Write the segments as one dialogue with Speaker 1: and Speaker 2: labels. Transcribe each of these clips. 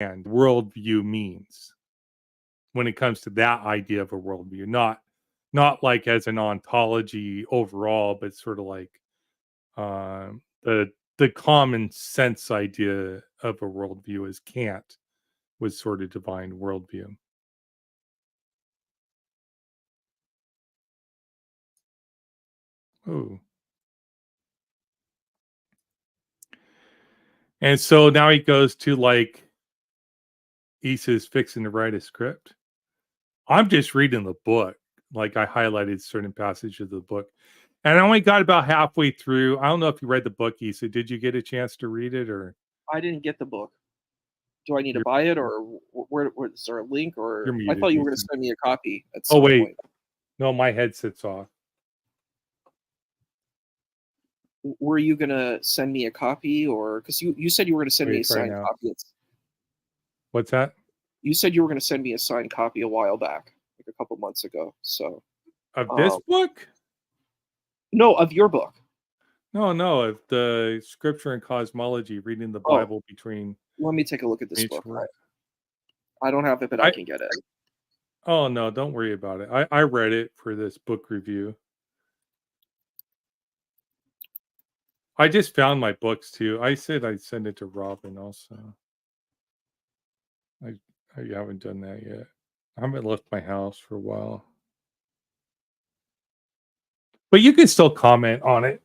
Speaker 1: and worldview means when it comes to that idea of a worldview. Not like as an ontology overall, but sort of like the common sense idea of a worldview as Kant was sort of defined worldview. Oh. And so now he goes to like, Issa's fixing to write a script. I'm just reading the book. Like I highlighted certain passages of the book. And I only got about halfway through. I don't know if you read the book, Issa. Did you get a chance to read it, or
Speaker 2: I didn't get the book. Do I need to buy it, or where is there a link?
Speaker 1: you're
Speaker 2: Or I
Speaker 1: muted,
Speaker 2: thought you were going to
Speaker 1: Issa?
Speaker 2: send me a copy at
Speaker 1: Oh
Speaker 2: some
Speaker 1: wait,
Speaker 2: point.
Speaker 1: no, my headset's off.
Speaker 2: Were you going to send me a copy, or because you said you were going to send me a
Speaker 1: Try
Speaker 2: signed
Speaker 1: now.
Speaker 2: copy?
Speaker 1: What's that?
Speaker 2: You said you were going to send me a signed copy a while back, like a couple months ago. So
Speaker 1: Of this book?
Speaker 2: no, of your book.
Speaker 1: No, of the Scripture and Cosmology, reading the
Speaker 2: Oh,
Speaker 1: Bible between.
Speaker 2: let me take a look at this book.
Speaker 1: Work.
Speaker 2: I don't have it, but I can get it.
Speaker 1: Oh no, don't worry about it. I read it for this book review. I just found my books too. I said I'd send it to Robin also. I haven't done that yet. I haven't left my house for a while. But you can still comment on it.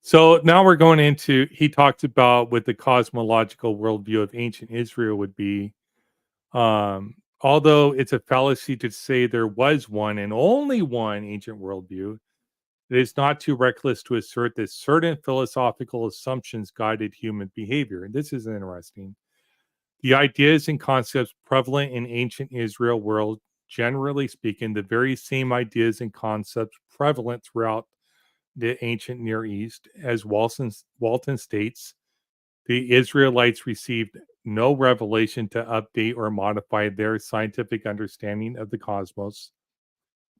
Speaker 1: So now we're going into, he talked about what the cosmological worldview of ancient Israel would be. Although it's a fallacy to say there was one and only one ancient worldview, it is not too reckless to assert that certain philosophical assumptions guided human behavior. And this is interesting. The ideas and concepts prevalent in ancient Israel world, generally speaking, the very same ideas and concepts prevalent throughout the ancient Near East. As Walton states, the Israelites received no revelation to update or modify their scientific understanding of the cosmos.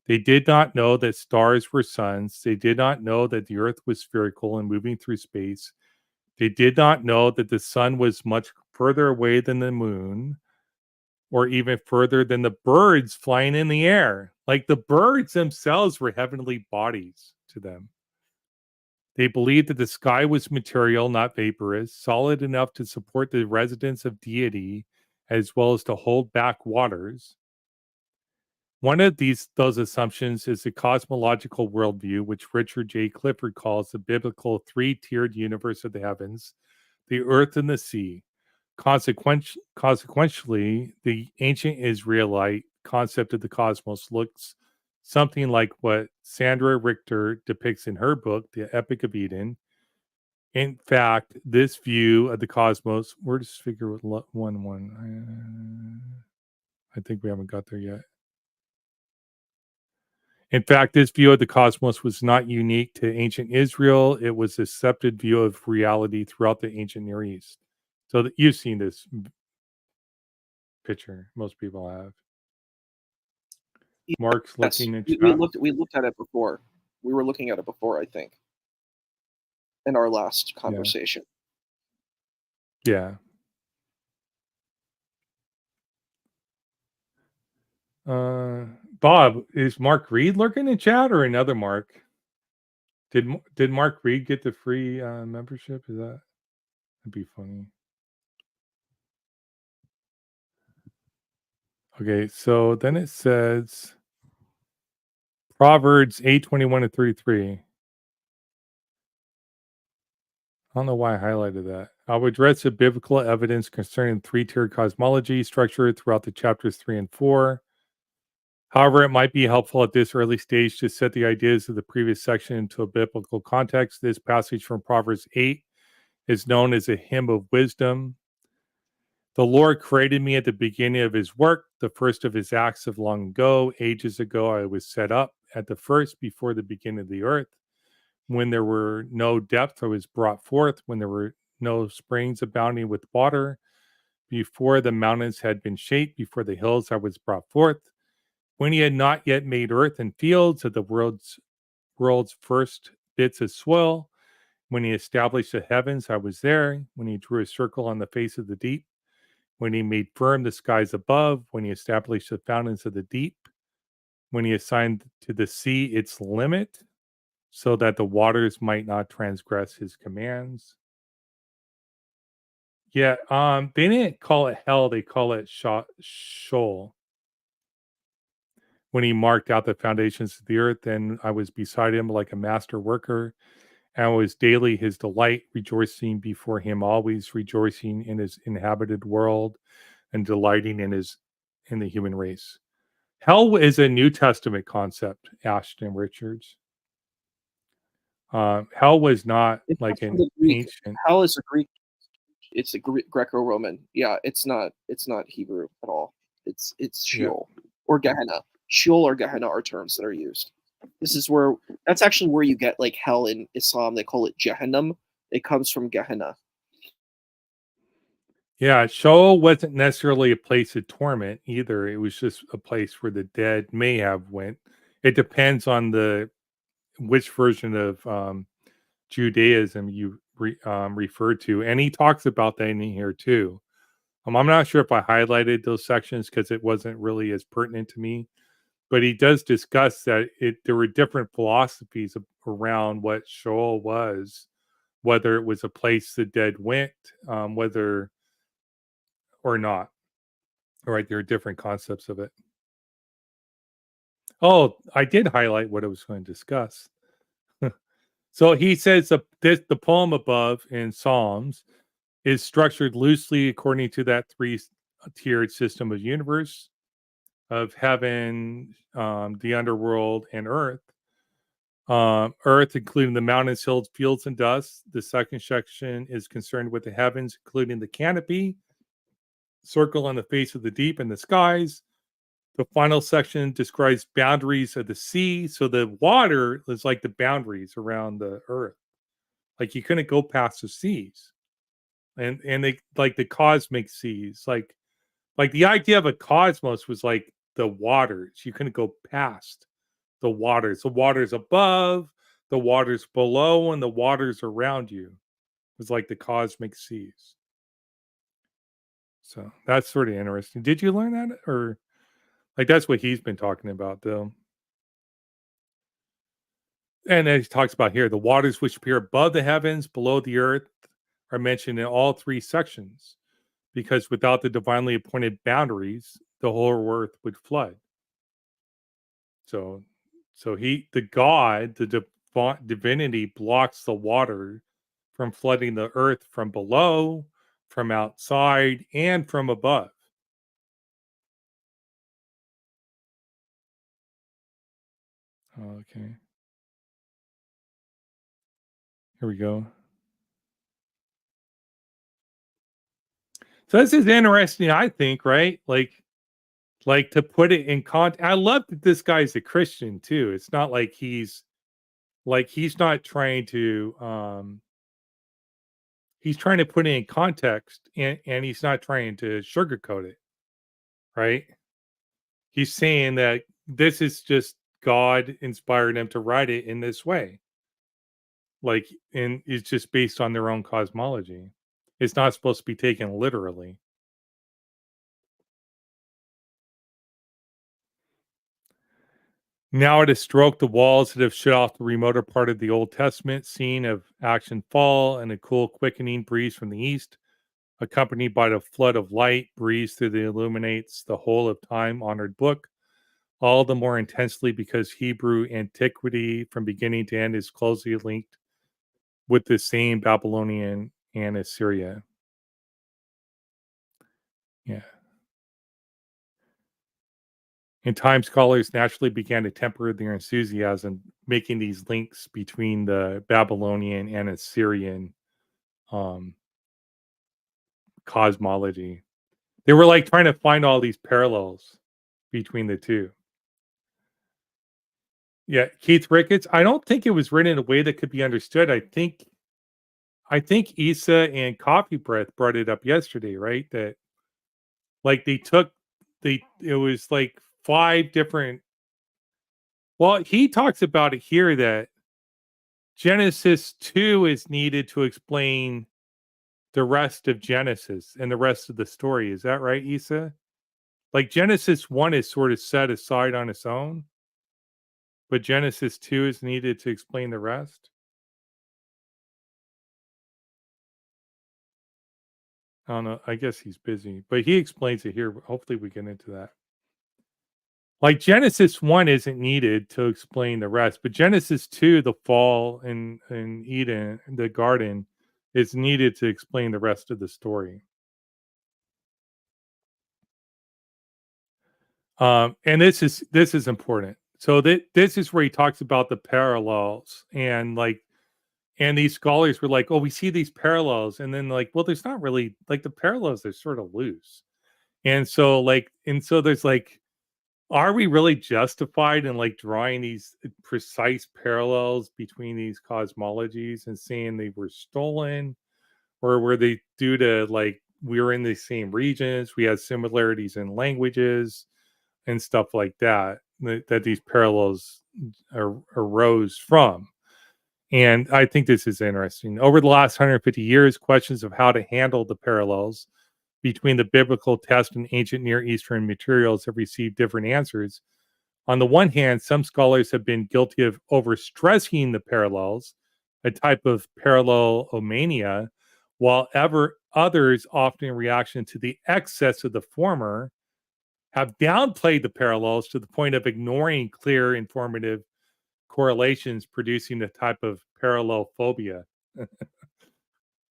Speaker 1: They did not know that stars were suns. They did not know that the earth was spherical and moving through space. They did not know that the sun was much further away than the moon, or even further than the birds flying in the air. Like the birds themselves were heavenly bodies to them. They believed that the sky was material, not vaporous, solid enough to support the residence of deity, as well as to hold back waters. One of those assumptions is the cosmological worldview, which Richard J. Clifford calls the biblical three-tiered universe of the heavens, the earth, and the sea. Consequentially, the ancient Israelite concept of the cosmos looks something like what Sandra Richter depicts in her book, The Epic of Eden. In fact, this view of the cosmos, we're just figure with one. I think we haven't got there yet. In fact, this view of the cosmos was not unique to ancient Israel. It was a accepted view of reality throughout the ancient Near East. So that you've seen this picture. Most people have. Mark's looking in chat.
Speaker 2: We looked at it before. We were looking at it before, I think, in our last conversation.
Speaker 1: Yeah. Bob, is Mark Reed lurking in chat or another Mark? Did Mark Reed get the free membership? That'd be funny. Okay, so then it says Proverbs 8:21-33. I don't know why I highlighted that. I'll address the biblical evidence concerning three-tiered cosmology structure throughout the chapters 3 and 4. However, it might be helpful at this early stage to set the ideas of the previous section into a biblical context. This passage from Proverbs 8 is known as a hymn of wisdom. The Lord created me at the beginning of his work, the first of his acts of long ago. Ages ago, I was set up at the first before the beginning of the earth. When there were no depths, I was brought forth. When there were no springs abounding with water, before the mountains had been shaped, before the hills, I was brought forth. When he had not yet made earth and fields of the world's first bits of soil, when he established the heavens, I was there. When he drew a circle on the face of the deep, when he made firm the skies above, when he established the fountains of the deep, when he assigned to the sea its limit, so that the waters might not transgress his commands. Yeah, they didn't call it hell; they call it Sheol. When he marked out the foundations of the earth, then I was beside him like a master worker, and was daily his delight, rejoicing before him, always rejoicing in his inhabited world, and delighting in the human race. Hell is a New Testament concept, Ashton Richards. Hell was not
Speaker 2: It comes
Speaker 1: like
Speaker 2: from
Speaker 1: an
Speaker 2: the Greek.
Speaker 1: ancient.
Speaker 2: Hell is a Greek. It's a Greco-Roman. Yeah, it's not. It's not Hebrew at all. It's
Speaker 1: Yeah,
Speaker 2: Sheol or Gehenna. Sheol or Gehenna are terms that are used. This is where that's actually where you get like hell in Islam. They call it Jahannam. It comes from Gehenna.
Speaker 1: yeah. Sheol wasn't necessarily a place of torment either. It was just a place where the dead may have went. It depends on the which version of Judaism you refer to, and he talks about that in here too. I'm not sure if I highlighted those sections because it wasn't really as pertinent to me, but he does discuss that there were different philosophies around what Sheol was, whether it was a place the dead went, whether or not. All right, there are different concepts of it. Oh, I did highlight what I was going to discuss. So he says the poem above in Psalms is structured loosely according to that three-tiered system of universe of heaven, the underworld, and earth. Earth, including the mountains, hills, fields, and dust. The second section is concerned with the heavens, including the canopy, circle on the face of the deep, and the skies. The final section describes boundaries of the sea. So the water is like the boundaries around the earth. Like you couldn't go past the seas. And they like the cosmic seas. Like the idea of a cosmos was like the waters. You couldn't go past the waters. The waters above, the waters below, and the waters around you. It was like the cosmic seas. So that's sort of interesting. Did you learn that? Or like that's what he's been talking about though. And then he talks about here the waters which appear above the heavens, below the earth, are mentioned in all three sections, because without the divinely appointed boundaries, the whole earth would flood. So, the God, the divinity, blocks the water from flooding the earth from below, from outside, and from above. Okay, here we go. So this is interesting, I think, right? Like to put it in context. I love that this guy's a Christian too. It's not like he's not trying to he's trying to put it in context, and he's not trying to sugarcoat it, right? He's saying that this is just God inspired them to write it in this way. Like, and it's just based on their own cosmology. It's not supposed to be taken literally. Now it has stroked the walls that have shut off the remoter part of the Old Testament scene of action fall, and a cool, quickening breeze from the east, accompanied by the flood of light breeze through the illuminates the whole of time honored book, all the more intensely because Hebrew antiquity from beginning to end is closely linked with the same Babylonian and Assyria. Yeah. In time, scholars naturally began to temper their enthusiasm, making these links between the Babylonian and Assyrian um, cosmology. They were like trying to find all these parallels between the two. Yeah, Keith Ricketts. I don't think it was written in a way that could be understood. I think Issa and Coffee Breath brought it up yesterday, right? That like they took it was like five different. Well, he talks about it here that Genesis 2 is needed to explain the rest of Genesis and the rest of the story. Is that right, Issa? Like Genesis 1 is sort of set aside on its own, but Genesis 2 is needed to explain the rest. I don't know. I guess he's busy, but he explains it here. Hopefully, we get into that. Like Genesis 1 isn't needed to explain the rest, but Genesis 2, the fall in Eden, the garden, is needed to explain the rest of the story. And this is important. So this is where he talks about the parallels and like, and these scholars were like, oh, we see these parallels, and then like, well, there's not really like the parallels are sort of loose, and so there's like, are we really justified in like drawing these precise parallels between these cosmologies and saying they were stolen, or were they due to like we were in the same regions, we had similarities in languages and stuff like that, that these parallels arose from? And I think this is interesting. Over the last 150 years, questions of how to handle the parallels between the biblical text and ancient Near Eastern materials have received different answers. On the one hand, some scholars have been guilty of overstressing the parallels, a type of parallelomania, while others, often in reaction to the excess of the former, have downplayed the parallels to the point of ignoring clear, informative correlations, producing a type of parallel phobia.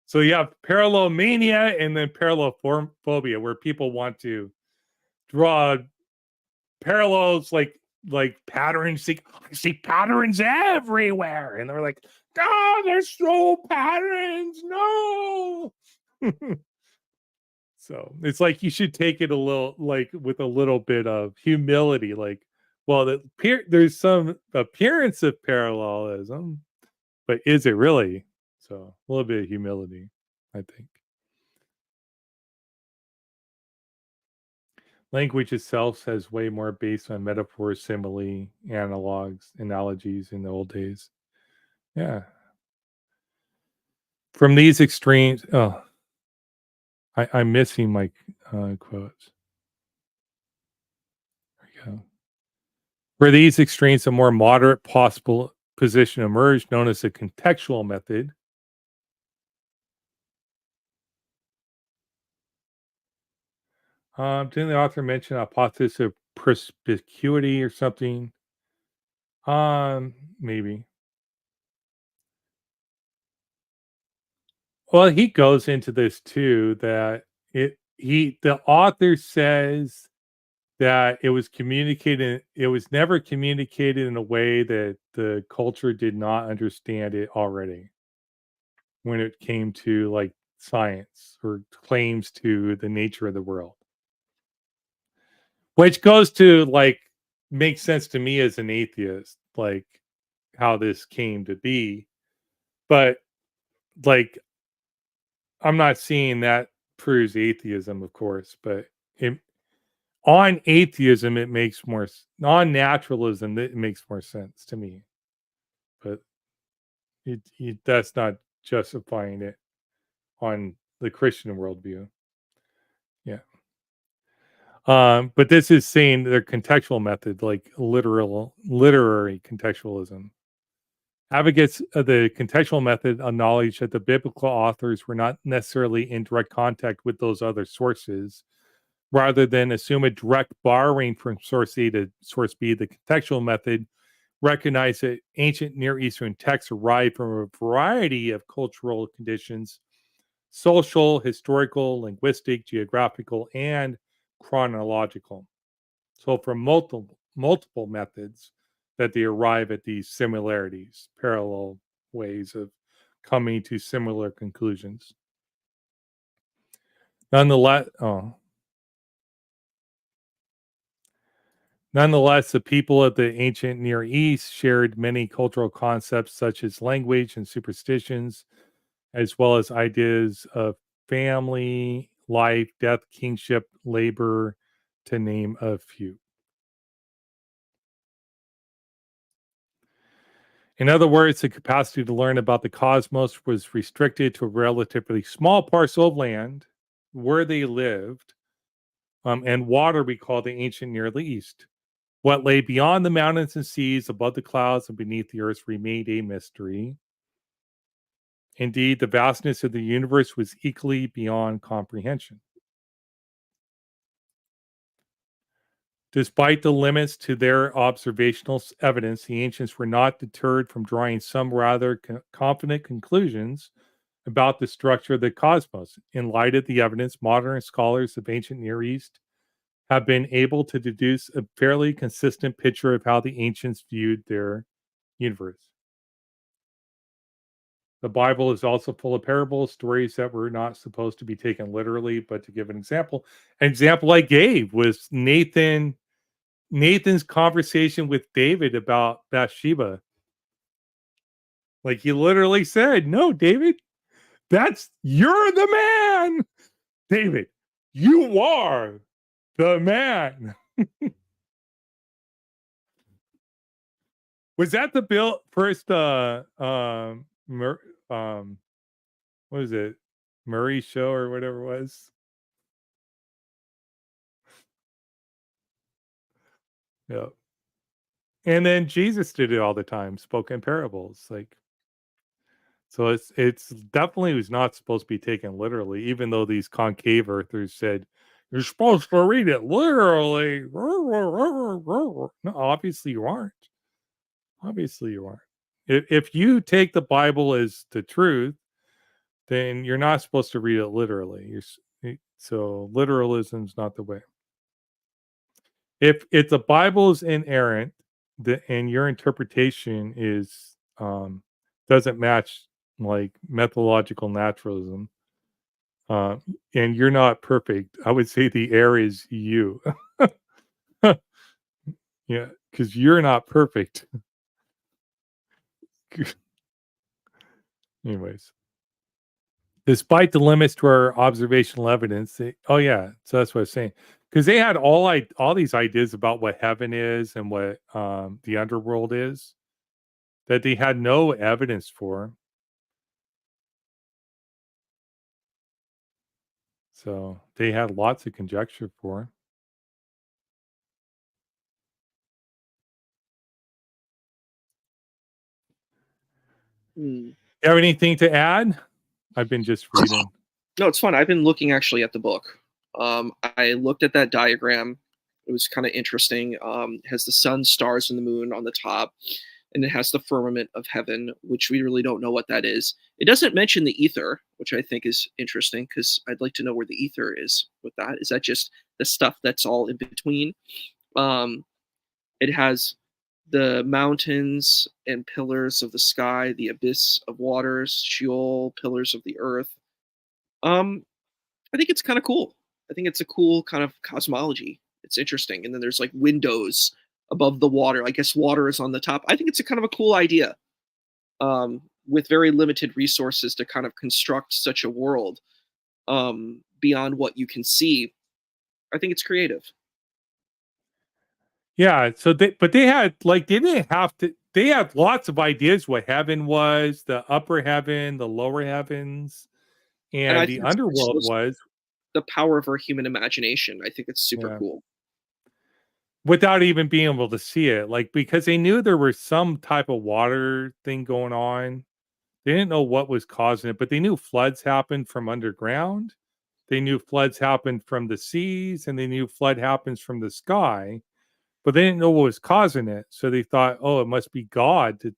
Speaker 1: So you have parallel mania and then parallel phobia, where people want to draw parallels like patterns. I see patterns everywhere, and they're like, "Oh, there's no patterns, no." So it's like you should take it a little like with a little bit of humility, like, well, there's some appearance of parallelism, but is it really? So a little bit of humility, I think. Language itself has way more based on metaphors, simile, analogies in the old days. Yeah. From these extremes, oh, I'm missing my quotes. There we go. For these extremes, a more moderate possible position emerged, known as the contextual method. Didn't the author mention a hypothesis of perspicuity or something? Maybe. Well, he goes into this too, that the author says that it was never communicated in a way that the culture did not understand it already when it came to like science or claims to the nature of the world. Which goes to like makes sense to me as an atheist, like how this came to be. But like I'm not seeing that proves atheism, of course, but it, on atheism, it makes more on naturalism, it makes more sense to me. But that's not justifying it on the Christian worldview. Yeah. But this is saying their contextual method, like literary contextualism. Advocates of the contextual method acknowledge that the biblical authors were not necessarily in direct contact with those other sources. Rather than assume a direct borrowing from source A to source B, the contextual method recognized that ancient Near Eastern texts arrived from a variety of cultural conditions: social, historical, linguistic, geographical, and chronological. So, from multiple methods that they arrive at these similarities, parallel ways of coming to similar conclusions. Nonetheless, Nonetheless, the people of the ancient Near East shared many cultural concepts such as language and superstitions, as well as ideas of family, life, death, kingship, labor, to name a few. In other words, the capacity to learn about the cosmos was restricted to a relatively small parcel of land where they lived, and water we call the ancient Near East. What lay beyond the mountains and seas, above the clouds and beneath the earth remained a mystery. Indeed, the vastness of the universe was equally beyond comprehension. Despite the limits to their observational evidence, the ancients were not deterred from drawing some rather confident conclusions about the structure of the cosmos. In light of the evidence, modern scholars of ancient Near East have been able to deduce a fairly consistent picture of how the ancients viewed their universe. The Bible is also full of parables, stories that were not supposed to be taken literally, but to give an example I gave was Nathan's conversation with David about Bathsheba. Like he literally said, "No, David, you're the man. David, you are the man." Was that the first what is it? Murray show or whatever it was? Yeah. And then Jesus did it all the time, spoke in parables. Like, so it's definitely was not supposed to be taken literally, even though these concave earthers said you're supposed to read it literally. No, obviously you aren't. Obviously you aren't. If you take the Bible as the truth, then you're not supposed to read it literally. So literalism's not the way. If the Bible is inerrant, and your interpretation is doesn't match like methodological naturalism, and you're not perfect, I would say the error is you. Yeah, because you're not perfect. Anyways, despite the limits to our observational evidence, oh yeah, so that's what I was saying. Because they had all these ideas about what heaven is and what the underworld is that they had no evidence for. So they had lots of conjecture for.
Speaker 2: Hmm.
Speaker 1: You have anything to add? I've been just reading.
Speaker 2: No, it's fun. I've been looking actually at the book. I looked at that diagram. It was kind of interesting. It has the sun, stars, and the moon on the top, and it has the firmament of heaven, which we really don't know what that is. It doesn't mention the ether, which I think is interesting because I'd like to know where the ether is with that. Is that just the stuff that's all in between? Um, it has the mountains and pillars of the sky, the abyss of waters, Sheol, pillars of the earth. Um, I think it's kind of cool. I think it's a cool kind of cosmology. It's interesting. And then there's like windows above the water. I guess water is on the top. I think it's a kind of a cool idea, with very limited resources to kind of construct such a world, beyond what you can see. I think it's creative.
Speaker 1: Yeah. So but they had like they didn't have to. They had lots of ideas what heaven was, the upper heaven, the lower heavens,
Speaker 2: And I
Speaker 1: and the
Speaker 2: think it
Speaker 1: underworld
Speaker 2: shows
Speaker 1: was.
Speaker 2: the power of our human imagination. I think it's super
Speaker 1: Yeah.
Speaker 2: cool.
Speaker 1: Without even being able to see it, like because they knew there was some type of water thing going on. They didn't know what was causing it, but they knew floods happened from underground. They knew floods happened from the seas, and they knew flood happens from the sky, but they didn't know what was causing it. So they thought, oh, it must be God. It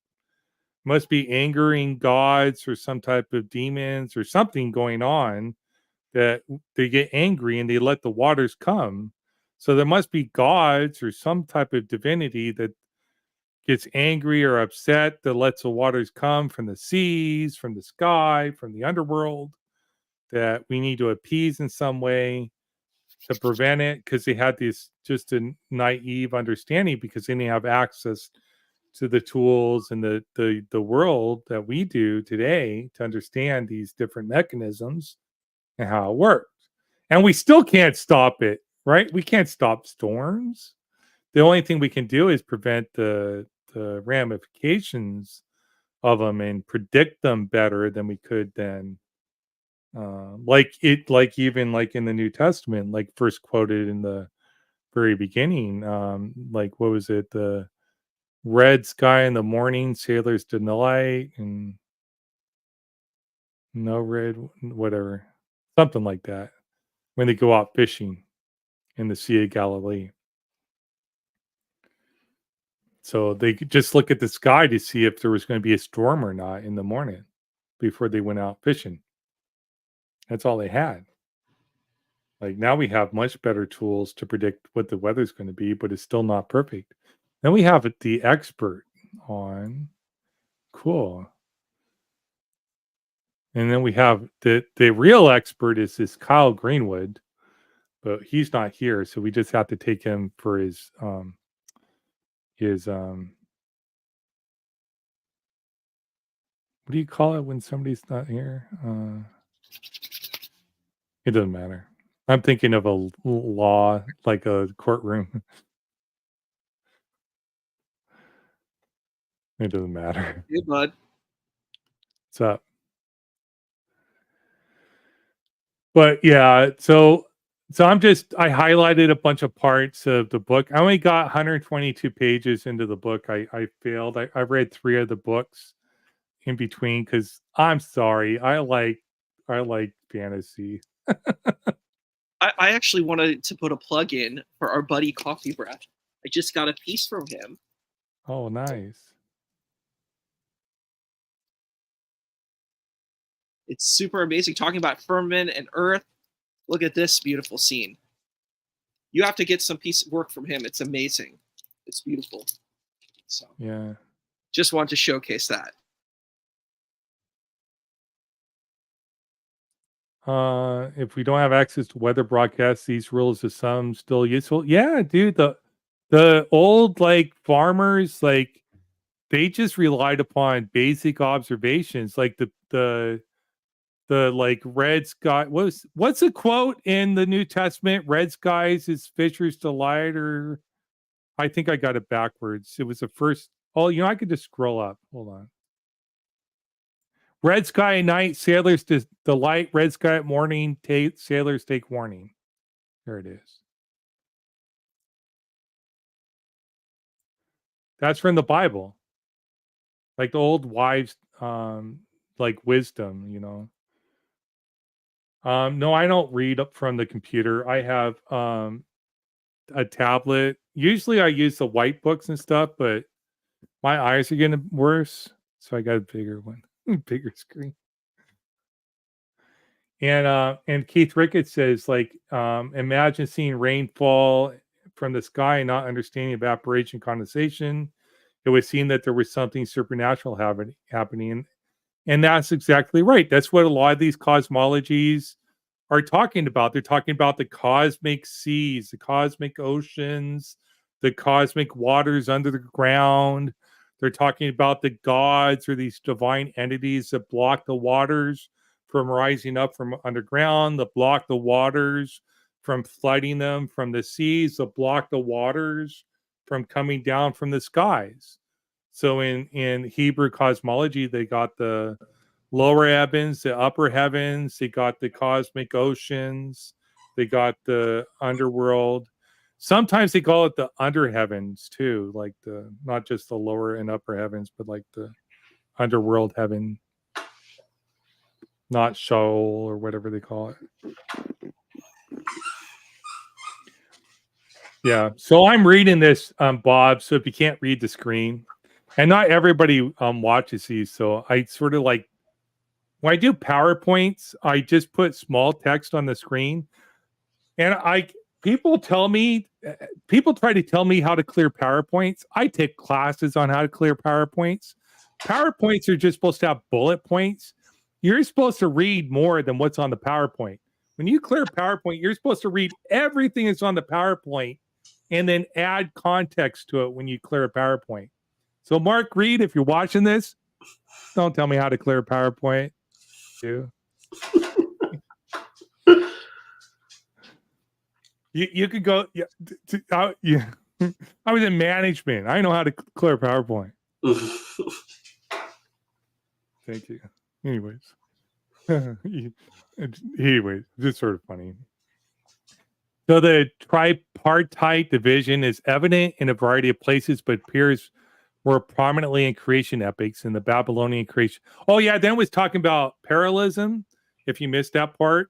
Speaker 1: must be angering gods or some type of demons or something going on that they get angry and they let the waters come. So there must be gods or some type of divinity that gets angry or upset that lets the waters come from the seas, from the sky, from the underworld that we need to appease in some way to prevent it because they had this just a naive understanding because they didn't have access to the tools and the world that we do today to understand these different mechanisms and how it works. And we still can't stop it, right? We can't stop storms. The only thing we can do is prevent the ramifications of them and predict them better than we could then. Like even like in the New Testament, like first quoted in the very beginning, like what was it? The red sky in the morning, sailors delight, and no red, whatever, something like that. When they go out fishing in the Sea of Galilee, so they could just look at the sky to see if there was going to be a storm or not in the morning before they went out fishing. That's all they had. Like now we have much better tools to predict what the weather's going to be, but it's still not perfect. Then we have the expert on. Cool. And then we have the real expert is this Kyle Greenwood, but he's not here, so we just have to take him for his what do you call it when somebody's not here? It doesn't matter. I'm thinking of a law, like a courtroom. It doesn't matter.
Speaker 2: Hey, bud.
Speaker 1: What's up? But yeah, so I highlighted a bunch of parts of the book. I only got 122 pages into the book. I failed. I read 3 of the books in between because I'm sorry. I like fantasy.
Speaker 2: I actually wanted to put a plug in for our buddy Coffee Breath. I just got a piece from him.
Speaker 1: Oh, nice.
Speaker 2: It's super amazing, talking about firmament and earth. Look at this beautiful scene. You have to get some piece of work from him. It's amazing. It's beautiful. So
Speaker 1: Yeah.
Speaker 2: just want to showcase that.
Speaker 1: If we don't have access to weather broadcasts, these rules of thumb still useful. Yeah, dude. The old like farmers, like they just relied upon basic observations, like the like red sky. What's a quote in the New Testament? Red skies is fisher's delight, or I think I got it backwards. It was the first. Oh, I could just scroll up. Hold on. Red sky at night, sailors delight. Red sky at morning, sailors take warning. There it is. That's from the Bible, like the old wives, like wisdom. No, I don't read up from the computer. I have a tablet. Usually, I use the white books and stuff, but my eyes are getting worse, so I got a bigger one, bigger screen. And Keith Ricketts says, like, imagine seeing rainfall from the sky and not understanding evaporation condensation. It would seem that there was something supernatural happening. And that's exactly right. That's what a lot of these cosmologies are talking about. They're talking about the cosmic seas, the cosmic oceans, the cosmic waters under the ground. They're talking about the gods or these divine entities that block the waters from rising up from underground, that block the waters from flooding them from the seas, that block the waters from coming down from the skies. So in Hebrew cosmology, they got the lower heavens, the upper heavens, they got the cosmic oceans, they got the underworld. Sometimes they call it the under heavens too, like the not just the lower and upper heavens, but like the underworld heaven, not Sheol or whatever they call it. Yeah. So I'm reading this, Bob. So if you can't read the screen, and not everybody watches these, so I sort of like when I do PowerPoints, I just put small text on the screen, and people tell me, people try to tell me how to clear PowerPoints. I take classes on how to clear PowerPoints. PowerPoints are just supposed to have bullet points. You're supposed to read more than what's on the PowerPoint. When you clear PowerPoint, you're supposed to read everything that's on the PowerPoint and then add context to it when you clear a PowerPoint. So, Mark Reed, if you're watching this, don't tell me how to clear a PowerPoint. You could go. Yeah, I was in management. I know how to clear PowerPoint. Thank you. Anyways. Anyways, just sort of funny. So the tripartite division is evident in a variety of places, but appears more prominently in creation epics in the Babylonian creation. Oh yeah, then was talking about parallelism. If you missed that part,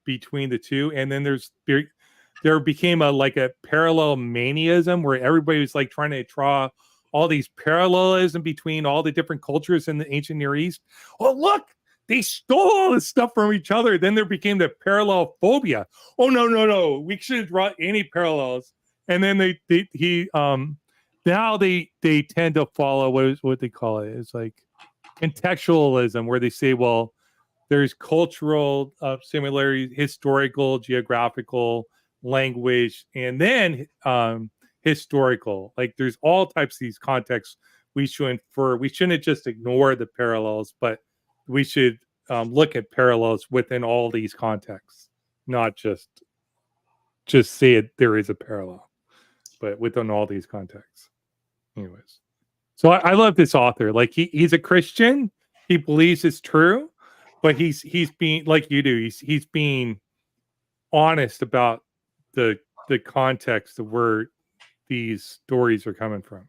Speaker 1: between the two, and then there became a parallel maniaism where everybody was like trying to draw all these parallelism between all the different cultures in the ancient Near East. Oh look, they stole all this stuff from each other. Then there became the parallel phobia. Oh no, we shouldn't draw any parallels. And then now they tend to follow what they call it. It's like contextualism, where they say, well, there's cultural similarities, historical, geographical, language, and then historical. Like there's all types of these contexts we should infer. We shouldn't just ignore the parallels, but we should look at parallels within all these contexts, not just say it. There is a parallel, but within all these contexts. Anyways, so I love this author. Like he's a Christian. He believes it's true, but he's being like you do. He's being honest about the context of where these stories are coming from.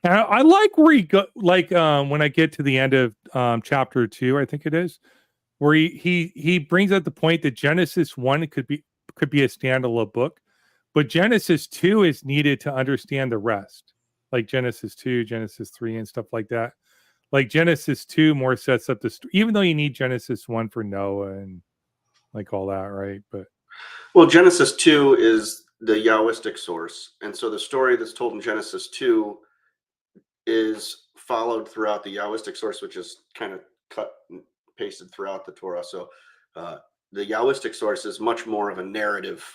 Speaker 1: And I like where he go. Like when I get to the end of chapter 2, I think it is, where he brings up the point that Genesis 1 could be a standalone book, but Genesis 2 is needed to understand the rest, like Genesis 2, Genesis 3, and stuff like that. Like Genesis 2 more sets up the story, even though you need Genesis 1 for Noah and like all that, right? But
Speaker 3: well, Genesis 2 is the Yahwistic source, and so the story that's told in Genesis 2 is followed throughout the Yahwistic source, which is kind of cut and pasted throughout the Torah. So the Yahwistic source is much more of a narrative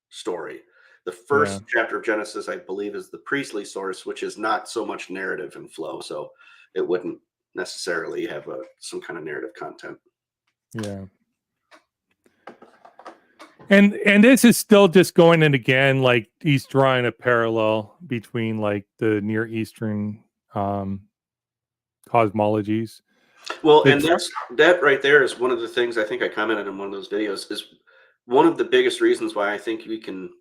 Speaker 3: story. The first chapter of Genesis, I believe, is the priestly source, which is not so much narrative and flow. So it wouldn't necessarily have some kind of narrative content.
Speaker 1: Yeah. And this is still just going in again, like he's drawing a parallel between like the Near Eastern cosmologies.
Speaker 3: Well, and that right there is one of the things I think I commented in one of those videos, is one of the biggest reasons why I think we can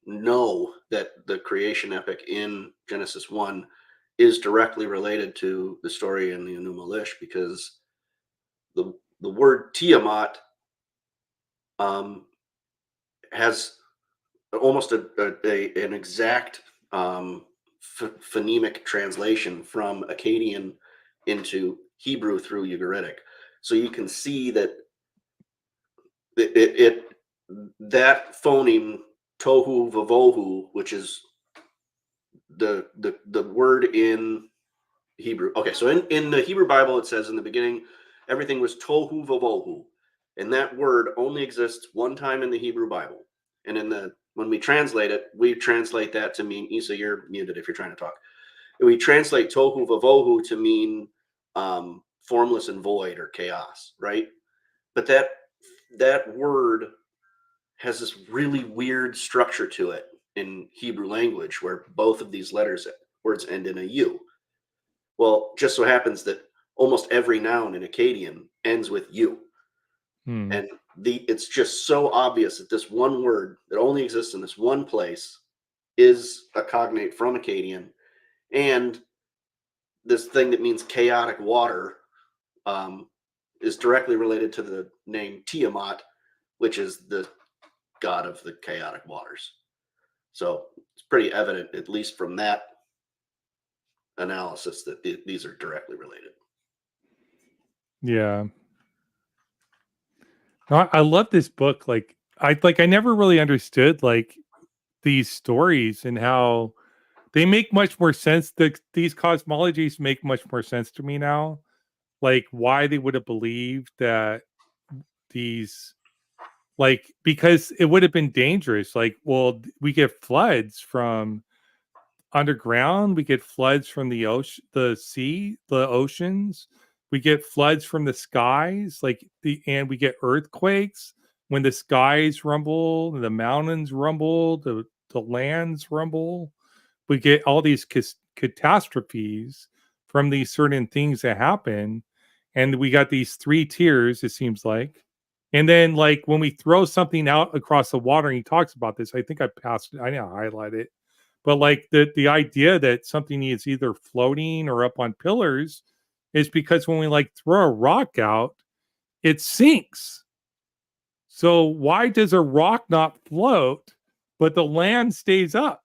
Speaker 3: know that the creation epic in Genesis 1 is directly related to the story in the Enuma Elish, because the word Tiamat has almost an exact phonemic translation from Akkadian into Hebrew through Ugaritic. So you can see that that phoneme tohu vavohu, which is the word in Hebrew. Okay, so in the Hebrew Bible, it says in the beginning, everything was tohu vavohu, and that word only exists one time in the Hebrew Bible. And when we translate it, we translate that to mean, Isa, you're muted if you're trying to talk. We translate tohu vavohu to mean formless and void or chaos, right? But that word has this really weird structure to it in Hebrew language, where both of these words end in a U. Well, just so happens that almost every noun in Akkadian ends with U. And it's just so obvious that this one word that only exists in this one place is a cognate from Akkadian, and this thing that means chaotic water is directly related to the name Tiamat, which is the god of the chaotic waters. So it's pretty evident, at least from that analysis, that these are directly related.
Speaker 1: Yeah. No, I love this book. Like I never really understood like these stories and how they make much more sense. These cosmologies make much more sense to me now. Like why they would have believed that these, like, because it would have been dangerous. Like, well, we get floods from underground, we get floods from the ocean, the sea, the oceans, we get floods from the skies, and we get earthquakes when the skies rumble, the mountains rumble, the lands rumble. We get all these catastrophes from these certain things that happen. And we got these 3 tiers, it seems like. And then, like, when we throw something out across the water, and he talks about this, I think I passed it, I didn't highlight it. But like the idea that something is either floating or up on pillars is because when we like throw a rock out, it sinks. So why does a rock not float, but the land stays up?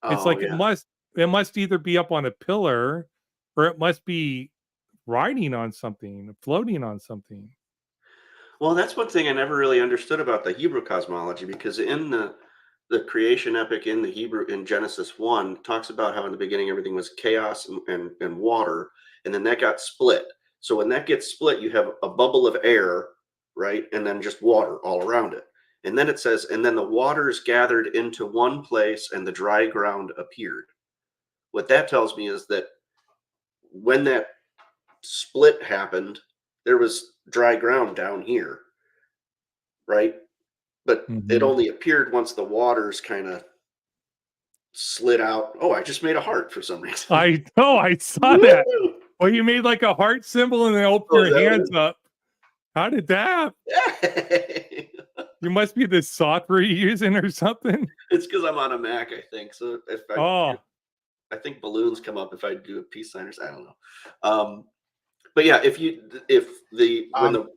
Speaker 1: It's
Speaker 3: Oh
Speaker 1: like
Speaker 3: yeah.
Speaker 1: it must either be up on a pillar or it must be riding on something, floating on something.
Speaker 3: Well, that's one thing I never really understood about the Hebrew cosmology, because in the creation epic in the Hebrew in Genesis 1 talks about how in the beginning everything was chaos and water, and then that got split. So when that gets split, you have a bubble of air, right? And then just water all around it. And then it says, and then the waters gathered into one place and the dry ground appeared. What that tells me is that when that split happened, there was dry ground down here, right? But it
Speaker 1: Mhm.
Speaker 3: only appeared once the waters kind of slid out. Oh, I just made a heart for some reason.
Speaker 1: I know, I saw that.
Speaker 3: Woo!
Speaker 1: Well, you made like a heart symbol and then open
Speaker 3: Oh, is
Speaker 1: your
Speaker 3: that what
Speaker 1: hands up. How did that happen?
Speaker 3: it is?
Speaker 1: You must be the software you're using or something.
Speaker 3: It's because I'm on a Mac, I think. So if
Speaker 1: Oh,
Speaker 3: I think balloons come up if I do a peace sign or I don't know. But yeah, if the when
Speaker 4: Um,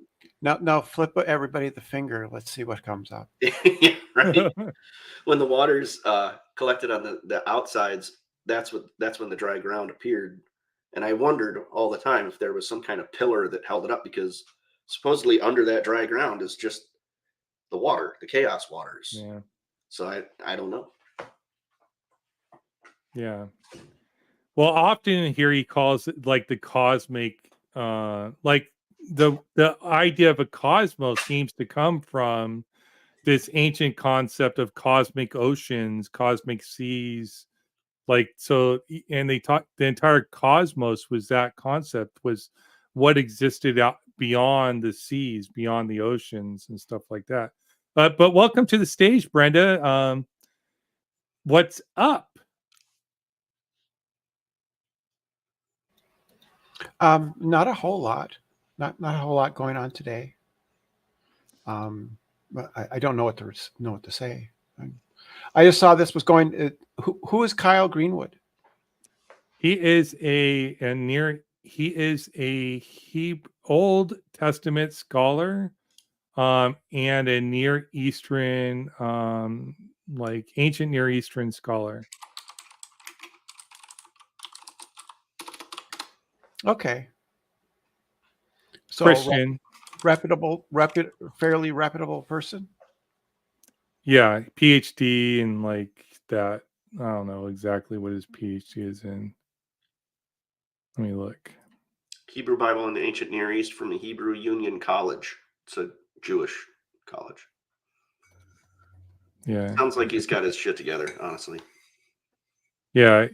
Speaker 3: the
Speaker 4: now flip everybody the finger. Let's see what comes up.
Speaker 3: right, when the waters collected on the outsides, that's when the dry ground appeared. And I wondered all the time if there was some kind of pillar that held it up, because supposedly under that dry ground is just the water, the chaos waters.
Speaker 1: yeah,
Speaker 3: So I don't know.
Speaker 1: yeah. Well, often here he calls it like the cosmic, like the idea of a cosmos seems to come from this ancient concept of cosmic oceans, cosmic seas. Like so, and they talk the entire cosmos was that concept, was what existed out beyond the seas, beyond the oceans, and stuff like that. But welcome to the stage, Brenda. What's up?
Speaker 4: Not a whole lot. Not a whole lot going on today. But I don't know what to say. I just saw this was going. Who is Kyle Greenwood?
Speaker 1: He is a near. He is a Old Testament scholar, and a Near Eastern, like ancient Near Eastern scholar.
Speaker 4: Okay, so
Speaker 1: Christian.
Speaker 4: fairly reputable person.
Speaker 1: Yeah, PhD in like that. I don't know exactly what his PhD is in. Let me look.
Speaker 3: Hebrew Bible in the Ancient Near East from the Hebrew Union College. It's a Jewish college.
Speaker 1: Yeah,
Speaker 3: Sounds like he's got his shit together, honestly.
Speaker 1: yeah.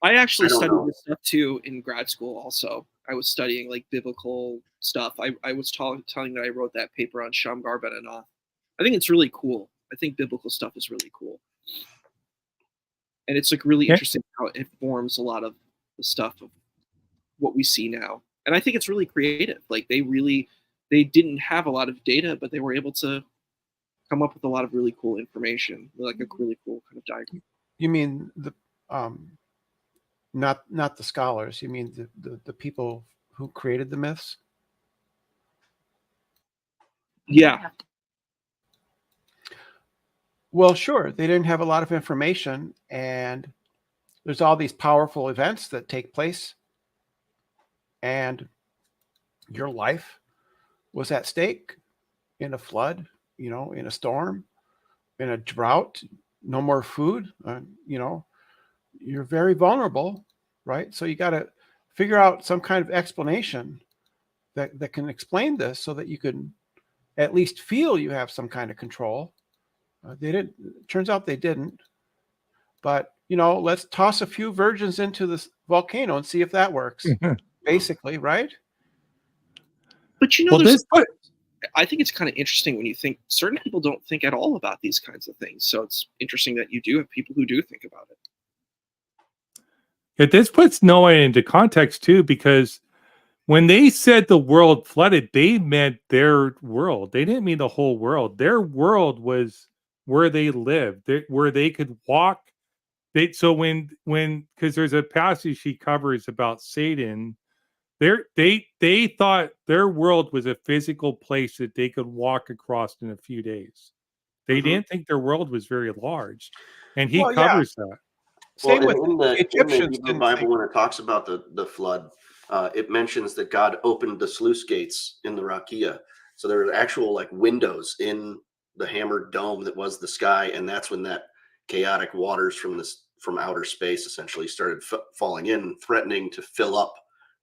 Speaker 2: I actually
Speaker 3: I don't
Speaker 2: studied
Speaker 3: know.
Speaker 2: this stuff too in grad school. Also, I was studying like biblical stuff. I was telling that I wrote that paper on Shamgar ben Anath. I think it's really cool. I think biblical stuff is really cool, and it's like really
Speaker 1: Yeah.
Speaker 2: interesting how it informs a lot of the stuff of what we see now. And I think it's really creative. Like they didn't have a lot of data, but they were able to come up with a lot of really cool information, like a really cool kind of diagram.
Speaker 4: You mean um, not the scholars? You mean the people who created the myths?
Speaker 2: Yeah,
Speaker 4: Well, sure. They didn't have a lot of information, and there's all these powerful events that take place, and your life was at stake in a flood, in a storm, in a drought, no more food. You're very vulnerable, right? So you got to figure out some kind of explanation that can explain this, so that you can at least feel you have some kind of control. They didn't. Turns out they didn't. But let's toss a few virgins into this volcano and see if that works. Basically, right?
Speaker 2: but
Speaker 1: Well,
Speaker 2: there's.
Speaker 1: this put
Speaker 2: I think it's kind of interesting when you think certain people don't think at all about these kinds of things. So it's interesting that you do have people who do think about it.
Speaker 1: This puts Noah into context too, because when they said the world flooded, they meant their world. They didn't mean the whole world. Their world was where they lived, where they could walk. So because there's a passage she covers about Satan, they thought their world was a physical place that they could walk across in a few days. They didn't think their world was very large, and he
Speaker 4: Well, yeah.
Speaker 1: covers that.
Speaker 3: Well,
Speaker 4: Same with
Speaker 3: in the
Speaker 4: Egyptians.
Speaker 3: Hebrew
Speaker 4: Didn't
Speaker 3: Bible,
Speaker 4: think,
Speaker 3: when it talks about the flood, it mentions that God opened the sluice gates in the Rakia. So there were actual like windows in the hammered dome that was the sky, and that's when that chaotic waters from outer space essentially started falling in, threatening to fill up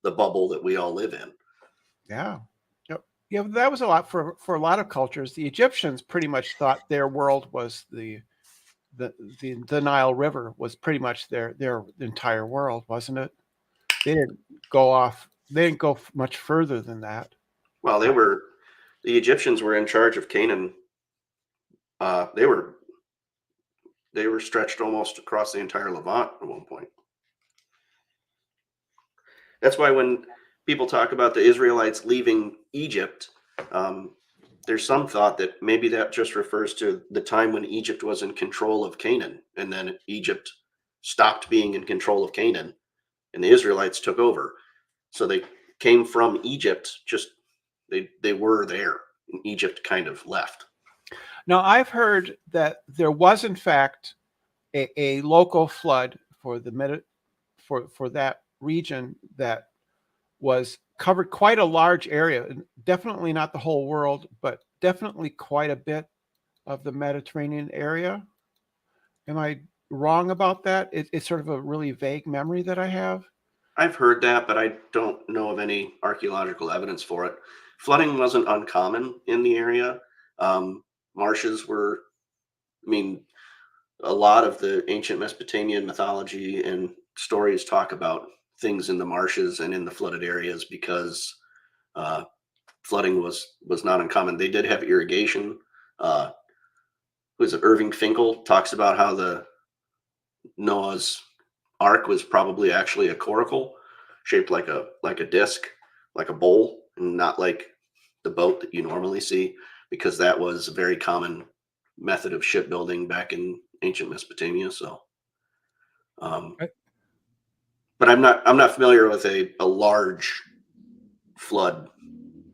Speaker 3: the bubble that we all live in.
Speaker 4: yeah. Yep. Yeah, that was a lot for a lot of cultures. The Egyptians pretty much thought their world was the Nile River was pretty much their entire world, wasn't it? They didn't go much further than that.
Speaker 3: Well, the Egyptians were in charge of Canaan. They were stretched almost across the entire Levant at one point. That's why when people talk about the Israelites leaving Egypt, there's some thought that maybe that just refers to the time when Egypt was in control of Canaan, and then Egypt stopped being in control of Canaan, and the Israelites took over. So they came from Egypt, just they were there, and Egypt kind of left.
Speaker 4: Now, I've heard that there was, in fact, a local flood for for that region that was covered quite a large area. Definitely not the whole world, but definitely quite a bit of the Mediterranean area. Am I wrong about that? It's sort of a really vague memory that I have.
Speaker 3: I've heard that, but I don't know of any archaeological evidence for it. Flooding wasn't uncommon in the area. Marshes were, I mean, a lot of the ancient Mesopotamian mythology and stories talk about things in the marshes and in the flooded areas because flooding was not uncommon. They did have irrigation. Was it Irving Finkel talks about how the Noah's Ark was probably actually a coracle shaped like a disc, like a bowl, and not like the boat that you normally see, because that was a very common method of shipbuilding back in ancient Mesopotamia. So, but I'm not familiar with a large flood.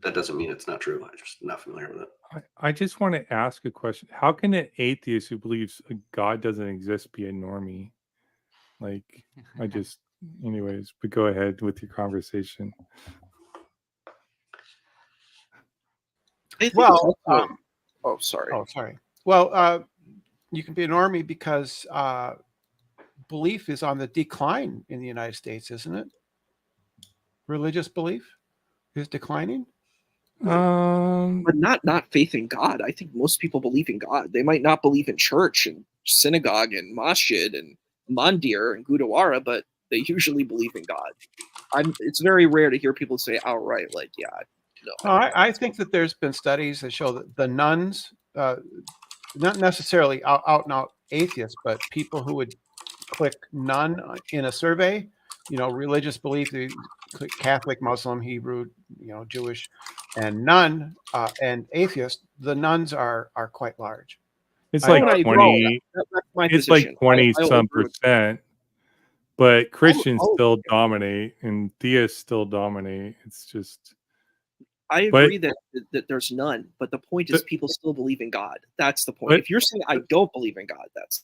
Speaker 3: That doesn't mean it's not true. I'm just not familiar with it.
Speaker 1: I just want to ask a question. How can an atheist who believes a God doesn't exist be a normie? Like, anyways, but go ahead with your conversation.
Speaker 4: Well,
Speaker 2: sorry.
Speaker 4: Oh, sorry. Well, you can be a normie because belief is on the decline in the United States, isn't it? Religious belief is declining.
Speaker 2: But not faith in God. I think most people believe in God. They might not believe in church and synagogue and masjid and mandir and gurdwara, but they usually believe in God. It's very rare to hear people say outright, like, yeah, no.
Speaker 4: I think that there's been studies that show that the nuns, not necessarily out and out atheists, but people who would click none in a survey, religious belief, click Catholic, Muslim, Hebrew, Jewish, and none, and atheist, the nuns are quite large.
Speaker 1: It's like
Speaker 2: I
Speaker 1: 20.
Speaker 2: That's my
Speaker 1: It's
Speaker 2: position.
Speaker 1: like 20 some
Speaker 2: agree with-
Speaker 1: percent. But Christians
Speaker 2: I'll-
Speaker 1: still dominate, and theists still dominate. It's just.
Speaker 2: I agree that there's none, but the point is people still believe in God. That's the point. If you're saying I don't believe in God, that's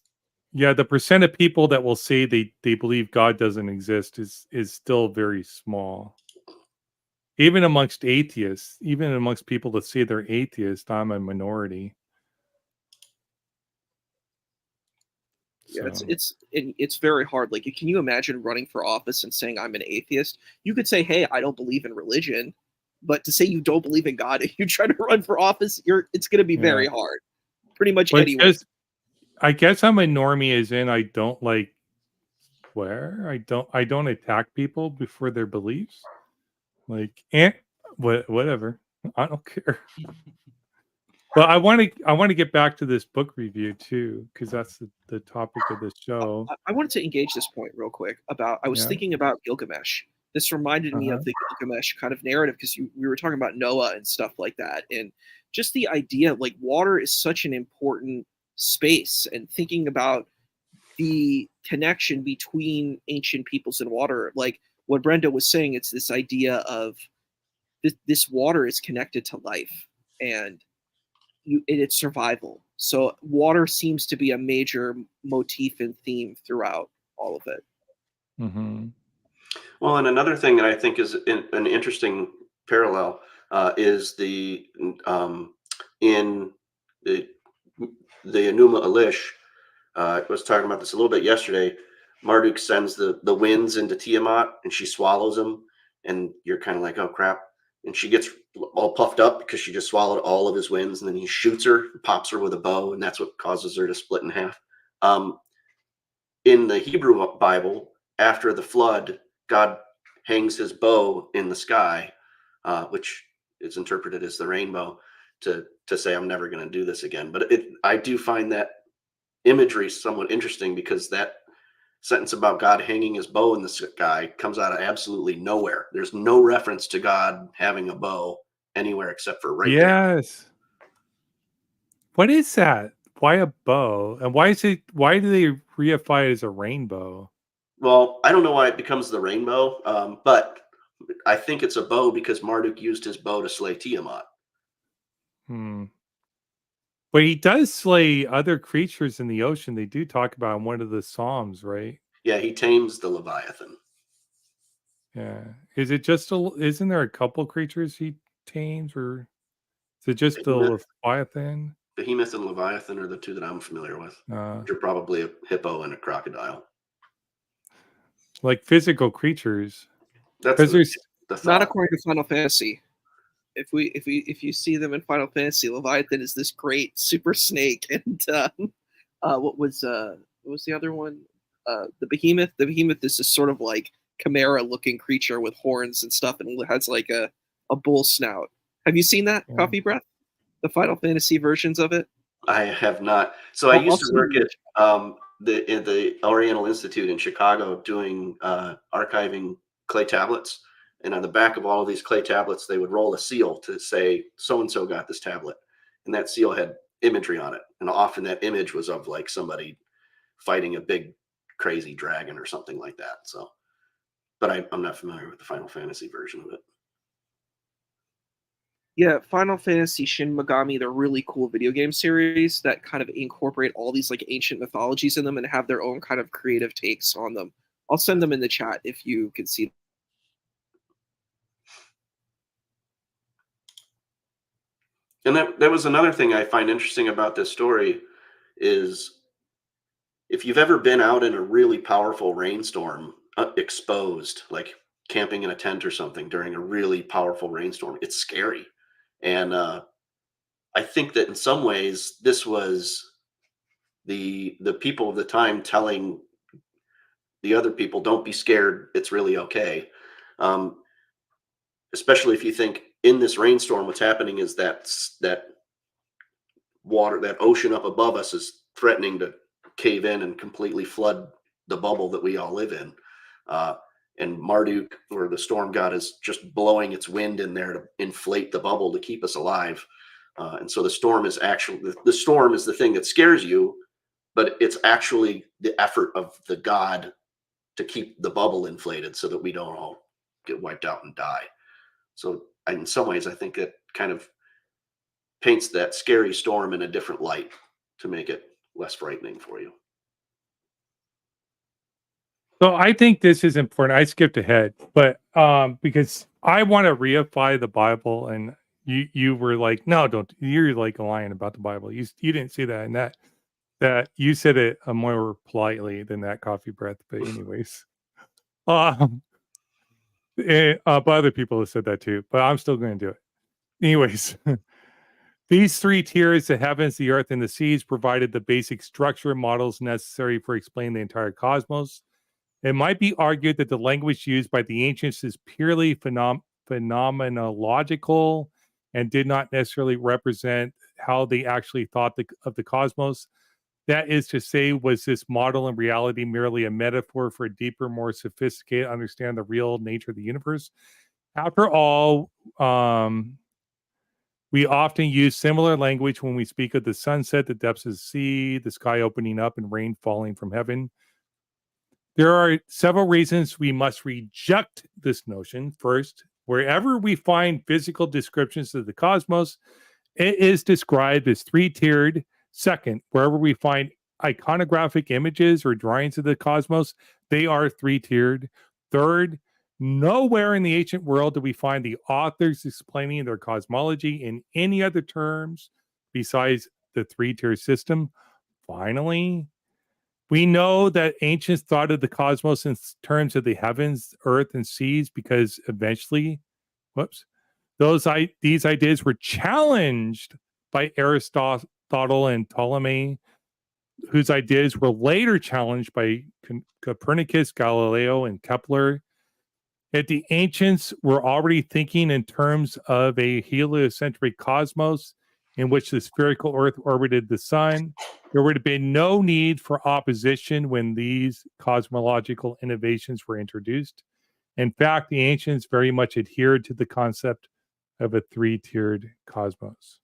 Speaker 1: yeah. The percent of people that will say they believe God doesn't exist is still very small. Even amongst atheists, even amongst people that say they're atheist, I'm a minority.
Speaker 2: Yeah, it's very hard. Like, can you imagine running for office and saying I'm an atheist? You could say, hey, I don't believe in religion, but to say you don't believe in God if you try to run for office, it's going to be very hard. Pretty much anyway.
Speaker 1: I guess I'm a normie, as in I don't like swear. I don't attack people for their beliefs. Like, whatever. I don't care. But I want to get back to this book review too, because that's the topic of the show.
Speaker 2: I wanted to engage this point real quick about. I was
Speaker 1: Yeah.
Speaker 2: thinking about Gilgamesh. This reminded me of the Gilgamesh kind of narrative because we were talking about Noah and stuff like that, and just the idea like water is such an important space, and thinking about the connection between ancient peoples and water, like what Brenda was saying, it's this idea of this water is connected to life, and it's survival. So water seems to be a major motif and theme throughout all of it.
Speaker 1: Mm-hmm.
Speaker 3: Well, and another thing that I think is an interesting parallel is in the Enuma Elish. I was talking about this a little bit yesterday. Marduk sends the winds into Tiamat, and she swallows them, and you're kind of like, oh crap. And she gets all puffed up because she just swallowed all of his winds, and then he shoots her, pops her with a bow, and that's what causes her to split in half. In the Hebrew Bible, after the flood, God hangs his bow in the sky, which is interpreted as the rainbow, to say, I'm never going to do this again. But I do find that imagery somewhat interesting, because that sentence about God hanging his bow in the sky comes out of absolutely nowhere. There's no reference to God having a bow anywhere except for right there.
Speaker 1: Yes. What is that? Why a bow? And why do they reify it as a rainbow?
Speaker 3: Well, I don't know why it becomes the rainbow, but I think it's a bow because Marduk used his bow to slay Tiamat.
Speaker 1: But he does slay other creatures in the ocean. They do talk about in one of the Psalms, right?
Speaker 3: Yeah, he tames the Leviathan.
Speaker 1: Yeah. Is it just isn't there a couple creatures he tames, or is it just the Leviathan?
Speaker 3: Behemoth and Leviathan are the two that I'm familiar with. Which are probably a hippo and a crocodile.
Speaker 1: Like physical creatures.
Speaker 3: That's
Speaker 1: the
Speaker 2: thought. Not according to Final Fantasy. If you see them in Final Fantasy, Leviathan is this great super snake, and what was the other one? The Behemoth. The Behemoth is this sort of like chimera looking creature with horns and stuff, and it has like a bull snout. Have you seen that, Coffee Breath? The Final Fantasy versions of it?
Speaker 3: I have not. So I used to work at the Oriental Institute in Chicago doing archiving clay tablets. And on the back of all of these clay tablets, they would roll a seal to say, so-and-so got this tablet. And that seal had imagery on it. And often that image was of like somebody fighting a big, crazy dragon or something like that. So, but I'm not familiar with the Final Fantasy version of it.
Speaker 2: Yeah, Final Fantasy, Shin Megami, they're really cool video game series that kind of incorporate all these like ancient mythologies in them and have their own kind of creative takes on them. I'll send them in the chat if you can see.
Speaker 3: And that was another thing I find interesting about this story is if you've ever been out in a really powerful rainstorm, exposed, like camping in a tent or something during a really powerful rainstorm, it's scary. And I think that in some ways, this was the people of the time telling the other people, don't be scared, it's really okay. Especially if you think in this rainstorm, what's happening is that water, that ocean up above us is threatening to cave in and completely flood the bubble that we all live in. And Marduk, or the storm god, is just blowing its wind in there to inflate the bubble to keep us alive. And so the storm is actually, the storm is the thing that scares you, but it's actually the effort of the god to keep the bubble inflated so that we don't all get wiped out and die. So in some ways, I think it kind of paints that scary storm in a different light to make it less frightening for you.
Speaker 1: So I think this is important. I skipped ahead, but because I want to reify the Bible, and you were like, no, don't. You're like lying about the Bible. You didn't see that, and that you said it more politely than that, Coffee Breath. But anyways, but other people have said that too. But I'm still going to do it anyways. These three tiers, the heavens, the earth, and the seas, provided the basic structure and models necessary for explaining the entire cosmos. It might be argued that the language used by the ancients is purely phenomenological and did not necessarily represent how they actually thought of the cosmos. That is to say, was this model in reality merely a metaphor for a deeper, more sophisticated understand the real nature of the universe? After all, we often use similar language when we speak of the sunset, the depths of the sea, the sky opening up, and rain falling from heaven. There are several reasons we must reject this notion. First, wherever we find physical descriptions of the cosmos, it is described as three-tiered. Second, wherever we find iconographic images or drawings of the cosmos, they are three-tiered. Third, nowhere in the ancient world do we find the authors explaining their cosmology in any other terms besides the three-tier system. Finally, we know that ancients thought of the cosmos in terms of the heavens, earth, and seas because eventually, these ideas were challenged by Aristotle and Ptolemy, whose ideas were later challenged by Copernicus, Galileo, and Kepler. If the ancients were already thinking in terms of a heliocentric cosmos in which the spherical Earth orbited the sun, there would have been no need for opposition when these cosmological innovations were introduced. In fact, the ancients very much adhered to the concept of a three-tiered cosmos.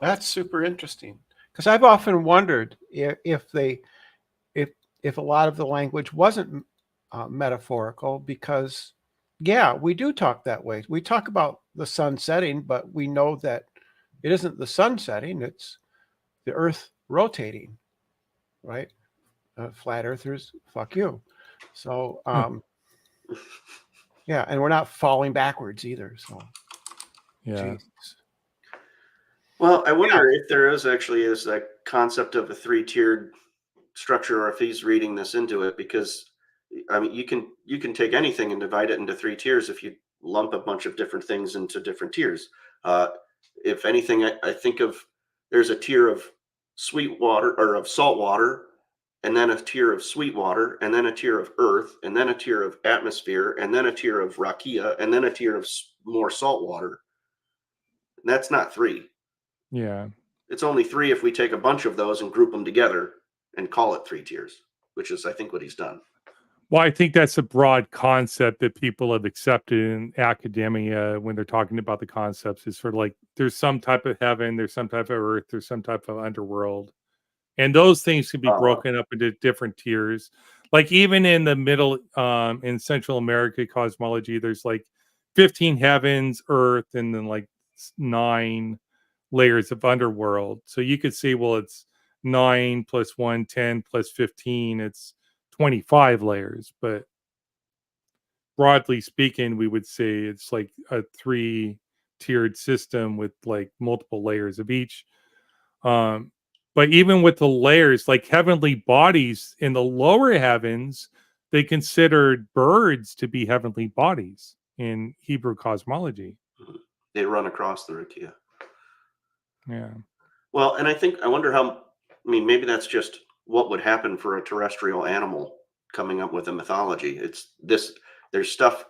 Speaker 4: That's super interesting, because I've often wondered if a lot of the language wasn't metaphorical, because yeah, we do talk that way. We talk about the sun setting, but we know that it isn't the sun setting, it's the earth rotating, right? Flat earthers, fuck you. So yeah, and we're not falling backwards either, so
Speaker 1: Yeah.
Speaker 4: Jesus.
Speaker 3: Well, I wonder if there is actually is a concept of a three-tiered structure, or if he's reading this into it, because I mean, you can take anything and divide it into three tiers if you lump a bunch of different things into different tiers. If anything, I think of there's a tier of sweet water or of salt water, and then a tier of sweet water, and then a tier of earth, and then a tier of atmosphere, and then a tier of rakia, and then a tier of more salt water. And that's not three.
Speaker 1: Yeah.
Speaker 3: It's only three if we take a bunch of those and group them together and call it three tiers, which is, I think, what he's done.
Speaker 1: Well, I think that's a broad concept that people have accepted in academia when they're talking about the concepts. Is sort of like there's some type of heaven, there's some type of earth, there's some type of underworld. And those things can be broken up into different tiers. Like even in the middle, in Central America cosmology, there's like 15 heavens, earth, and then like 9 layers of underworld. So you could say, well, it's 9 plus 1, 10 plus 15. It's 25 layers. But broadly speaking, we would say it's like a 3-tiered system with like multiple layers of each. But even with the layers, like heavenly bodies in the lower heavens, they considered birds to be heavenly bodies in Hebrew cosmology.
Speaker 3: They run across the rakia.
Speaker 1: Yeah.
Speaker 3: Well, and I wonder how, I mean, maybe that's just what would happen for a terrestrial animal coming up with a mythology. It's this, there's stuff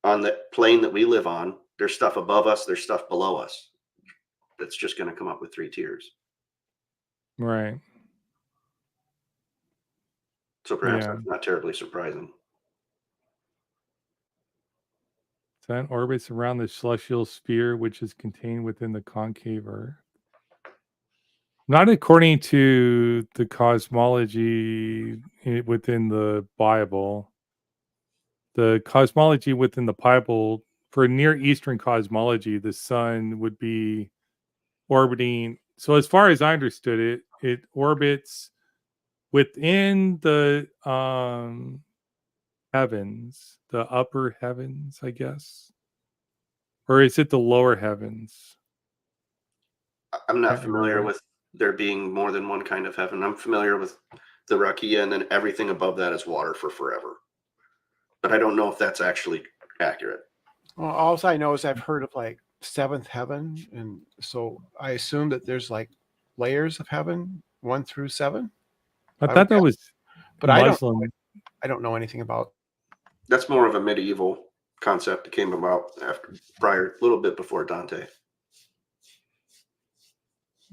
Speaker 3: on the plane that we live on, there's stuff above us, there's stuff below us. That's just going to come up with three tiers.
Speaker 1: Right.
Speaker 3: So perhaps
Speaker 1: Yeah.
Speaker 3: that's not terribly surprising.
Speaker 1: Sun orbits around the celestial sphere, which is contained within the concave Earth. Not according to the cosmology within the Bible. The cosmology within the Bible, for Near Eastern cosmology, the sun would be orbiting. So, as far as I understood it, it orbits within the heavens, the upper heavens, I guess. Or is it the lower heavens?
Speaker 3: I'm not
Speaker 1: Can't
Speaker 3: familiar
Speaker 1: remember.
Speaker 3: with there being more than one kind of heaven. I'm familiar with the rakia, and then everything above that is water for forever. But I don't know if that's actually accurate.
Speaker 4: Well, all I know is I've heard of like seventh heaven, and so I assume that there's like layers of heaven, 1 through 7.
Speaker 1: I
Speaker 4: I would
Speaker 1: thought that
Speaker 4: guess,
Speaker 1: was
Speaker 4: but
Speaker 1: Muslim.
Speaker 4: I don't know anything about.
Speaker 3: That's more of a medieval concept that came about after, prior, a little bit before Dante.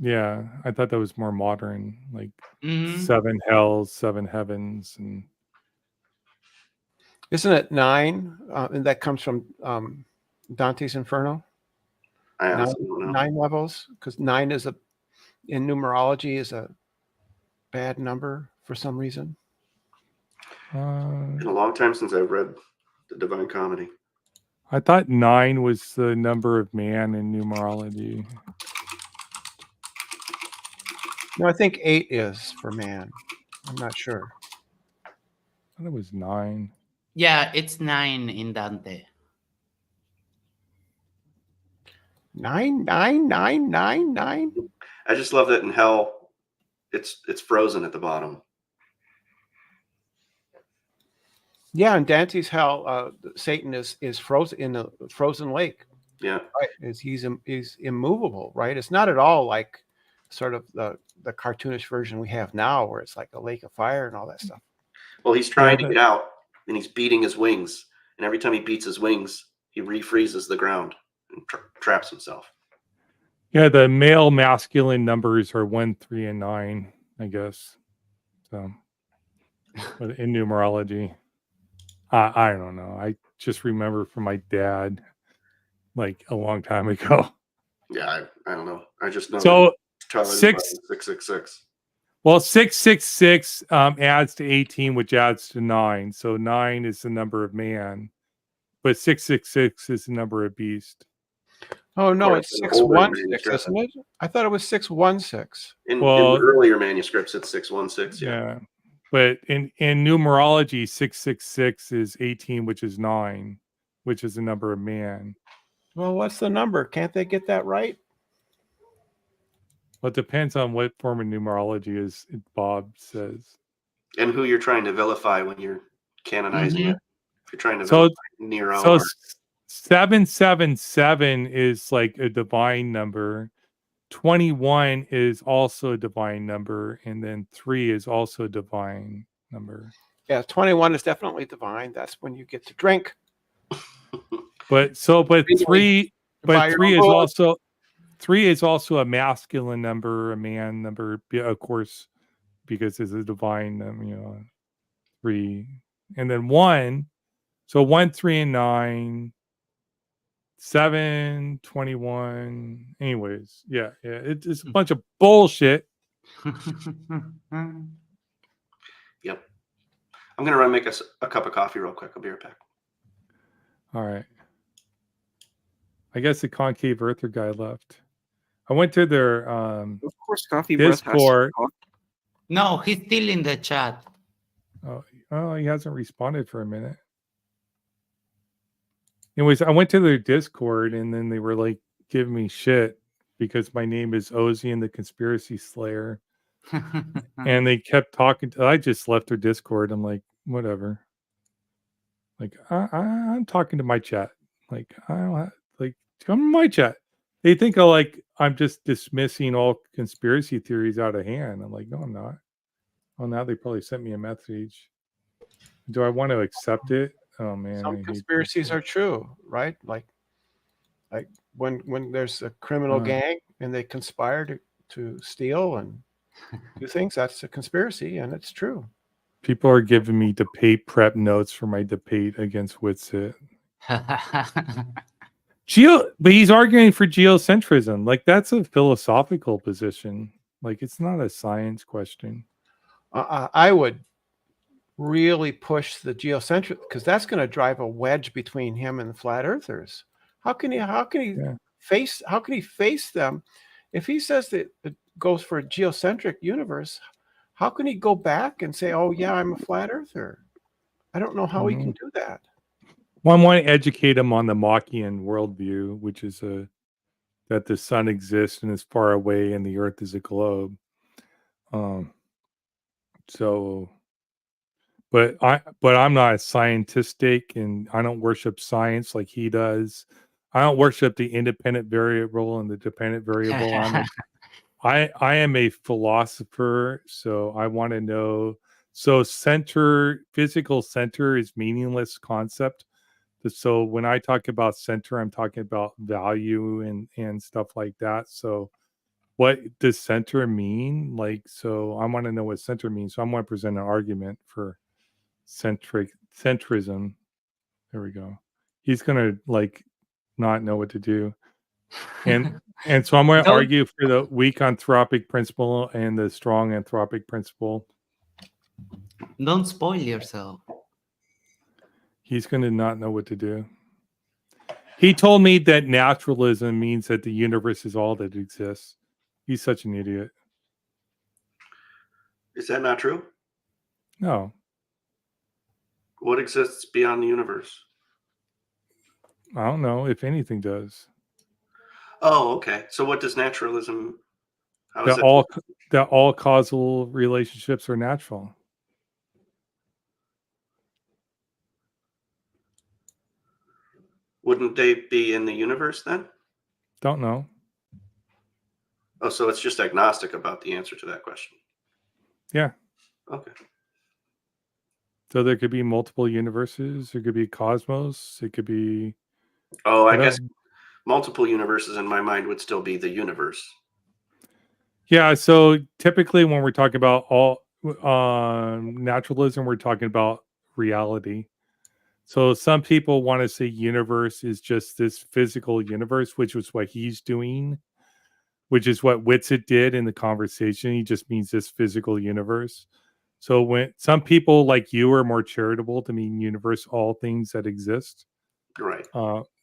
Speaker 1: Yeah, I thought that was more modern, like
Speaker 5: Mhm.
Speaker 1: 7 hells, 7 heavens, and
Speaker 4: Isn't it 9? And that comes from Dante's Inferno.
Speaker 3: I
Speaker 4: 9,
Speaker 3: honestly don't know.
Speaker 4: 9 levels, because 9 is in numerology is a bad number for some reason.
Speaker 1: uh,
Speaker 3: It's been a long time since I've read the Divine Comedy.
Speaker 1: I thought 9 was the number of man in numerology.
Speaker 4: No, I think 8 is for man. I'm not sure.
Speaker 1: I thought it was 9.
Speaker 5: Yeah, it's 9 in Dante.
Speaker 4: 9, 9, 9, 9, 9.
Speaker 3: I just love that in hell, it's frozen at the bottom.
Speaker 4: Yeah, in Dante's hell, Satan is frozen in a frozen lake.
Speaker 3: Yeah.
Speaker 4: Right, he's immovable, right? It's not at all like sort of the cartoonish version we have now, where it's like a lake of fire and all that stuff.
Speaker 3: Well, he's trying to
Speaker 1: but-
Speaker 3: get out, and he's beating his wings. And every time he beats his wings, he refreezes the ground and traps himself.
Speaker 1: Yeah, the male masculine numbers are 1, 3, and 9, I guess. So, but in numerology, I don't know. I just remember from my dad, like a long time ago.
Speaker 3: Yeah, I don't know. I just know
Speaker 1: So
Speaker 3: Tyler's 666.
Speaker 1: well, 666 adds to 18, which adds to 9. So 9 is the number of man, but 666 is the number of beast.
Speaker 4: Oh no,
Speaker 3: course,
Speaker 4: it's
Speaker 3: in the older
Speaker 4: 616,
Speaker 3: manuscript.
Speaker 4: isn't it? I thought it was 616.
Speaker 3: In
Speaker 1: Well-
Speaker 3: the earlier manuscripts, it's 616. Yeah.
Speaker 1: Yeah. But in numerology, 666 is 18, which is 9, which is the number of man.
Speaker 4: Well, what's the number? Can't they get that right?
Speaker 1: Well, it depends on what form of numerology is, Bob says.
Speaker 3: And who you're trying to vilify when you're canonizing
Speaker 5: Mhm.
Speaker 3: it. If you're trying to
Speaker 1: So-
Speaker 3: vilify Nero,
Speaker 1: So
Speaker 3: or
Speaker 1: 777 is like a divine number. 21 is also a divine number, and then 3 is also a divine number.
Speaker 4: Yeah, 21 is definitely divine. That's when you get to drink.
Speaker 1: But 3
Speaker 4: By your
Speaker 1: 3
Speaker 4: own
Speaker 1: is
Speaker 4: rules.
Speaker 1: 3 is also a masculine number, a man number, of course, because it's a divine, 3, and then 1. So 1, 3, and 9, 7, 21. Anyways, yeah, it's a bunch of bullshit.
Speaker 3: Yep. I'm going to run make us a cup of coffee real quick. I'll be right back.
Speaker 1: All right. I guess the concave earther guy left. I went to their
Speaker 2: Of course, coffee breath has to
Speaker 1: Discord.
Speaker 2: talk.
Speaker 5: No, he's still in the chat.
Speaker 1: Oh, he hasn't responded for a minute. Anyways, I went to their Discord and then they were like giving me shit because my name is Ozian the Conspiracy Slayer. And they kept talking I just left their Discord. I'm like, whatever. Like, I'm talking to my chat. Like, I don't have, like, come to my chat. They think I'm just dismissing all conspiracy theories out of hand. I'm like, no, I'm not. Well, now they probably sent me a message. Do I want to accept it? Oh man, I
Speaker 4: Some
Speaker 1: hate
Speaker 4: conspiracies
Speaker 1: people.
Speaker 4: are true, right? Like when there's a criminal gang and they conspire to steal and do things, that's a conspiracy and it's true.
Speaker 1: People are giving me debate prep notes for my debate against Witsit. But he's arguing for geocentrism. Like, that's a philosophical position. Like, it's not a science question.
Speaker 4: I would really push the geocentric because that's going to drive a wedge between him and the flat earthers. How can he
Speaker 1: Yeah.
Speaker 4: face them if he says that it goes for a geocentric universe? How can he go back and say, oh yeah, I'm a flat earther? I don't know how he can do that.
Speaker 1: Well, I want to educate him on the Machian worldview, which is that the sun exists and is far away and the earth is a globe. But I'm not scientistic and I don't worship science like he does. I don't worship the independent variable and the dependent variable. I am a philosopher, so I want to know. So physical center is meaningless concept. So when I talk about center, I'm talking about value and stuff like that. So what does center mean? Like, so I want to know what center means. So I want to present an argument for centrism. There we go. He's gonna like not know what to do. And so I'm going to
Speaker 5: Don't-
Speaker 1: argue for the weak anthropic principle and the strong anthropic principle.
Speaker 5: Don't spoil yourself.
Speaker 1: He's going to not know what to do. He told me that naturalism means that the universe is all that exists. He's such an idiot.
Speaker 3: Is that not true?
Speaker 1: No,
Speaker 3: What exists beyond the universe?
Speaker 1: I don't know if anything does.
Speaker 3: Oh, okay. So what does naturalism? How is
Speaker 1: That all causal relationships are natural.
Speaker 3: Wouldn't they be in the universe then?
Speaker 1: Don't know.
Speaker 3: Oh, so it's just agnostic about the answer to that question.
Speaker 1: Yeah.
Speaker 3: Okay.
Speaker 1: So there could be multiple universes. There could be cosmos. It could be.
Speaker 3: Oh, I
Speaker 1: whatever.
Speaker 3: guess multiple universes in my mind would still be the universe.
Speaker 1: Yeah, so typically when we're talking about all naturalism, we're talking about reality. So some people want to say universe is just this physical universe, which was what he's doing, which is what Whitsitt did in the conversation. He just means this physical universe. So when some people like you are more charitable to mean universe, all things that exist.
Speaker 3: Right.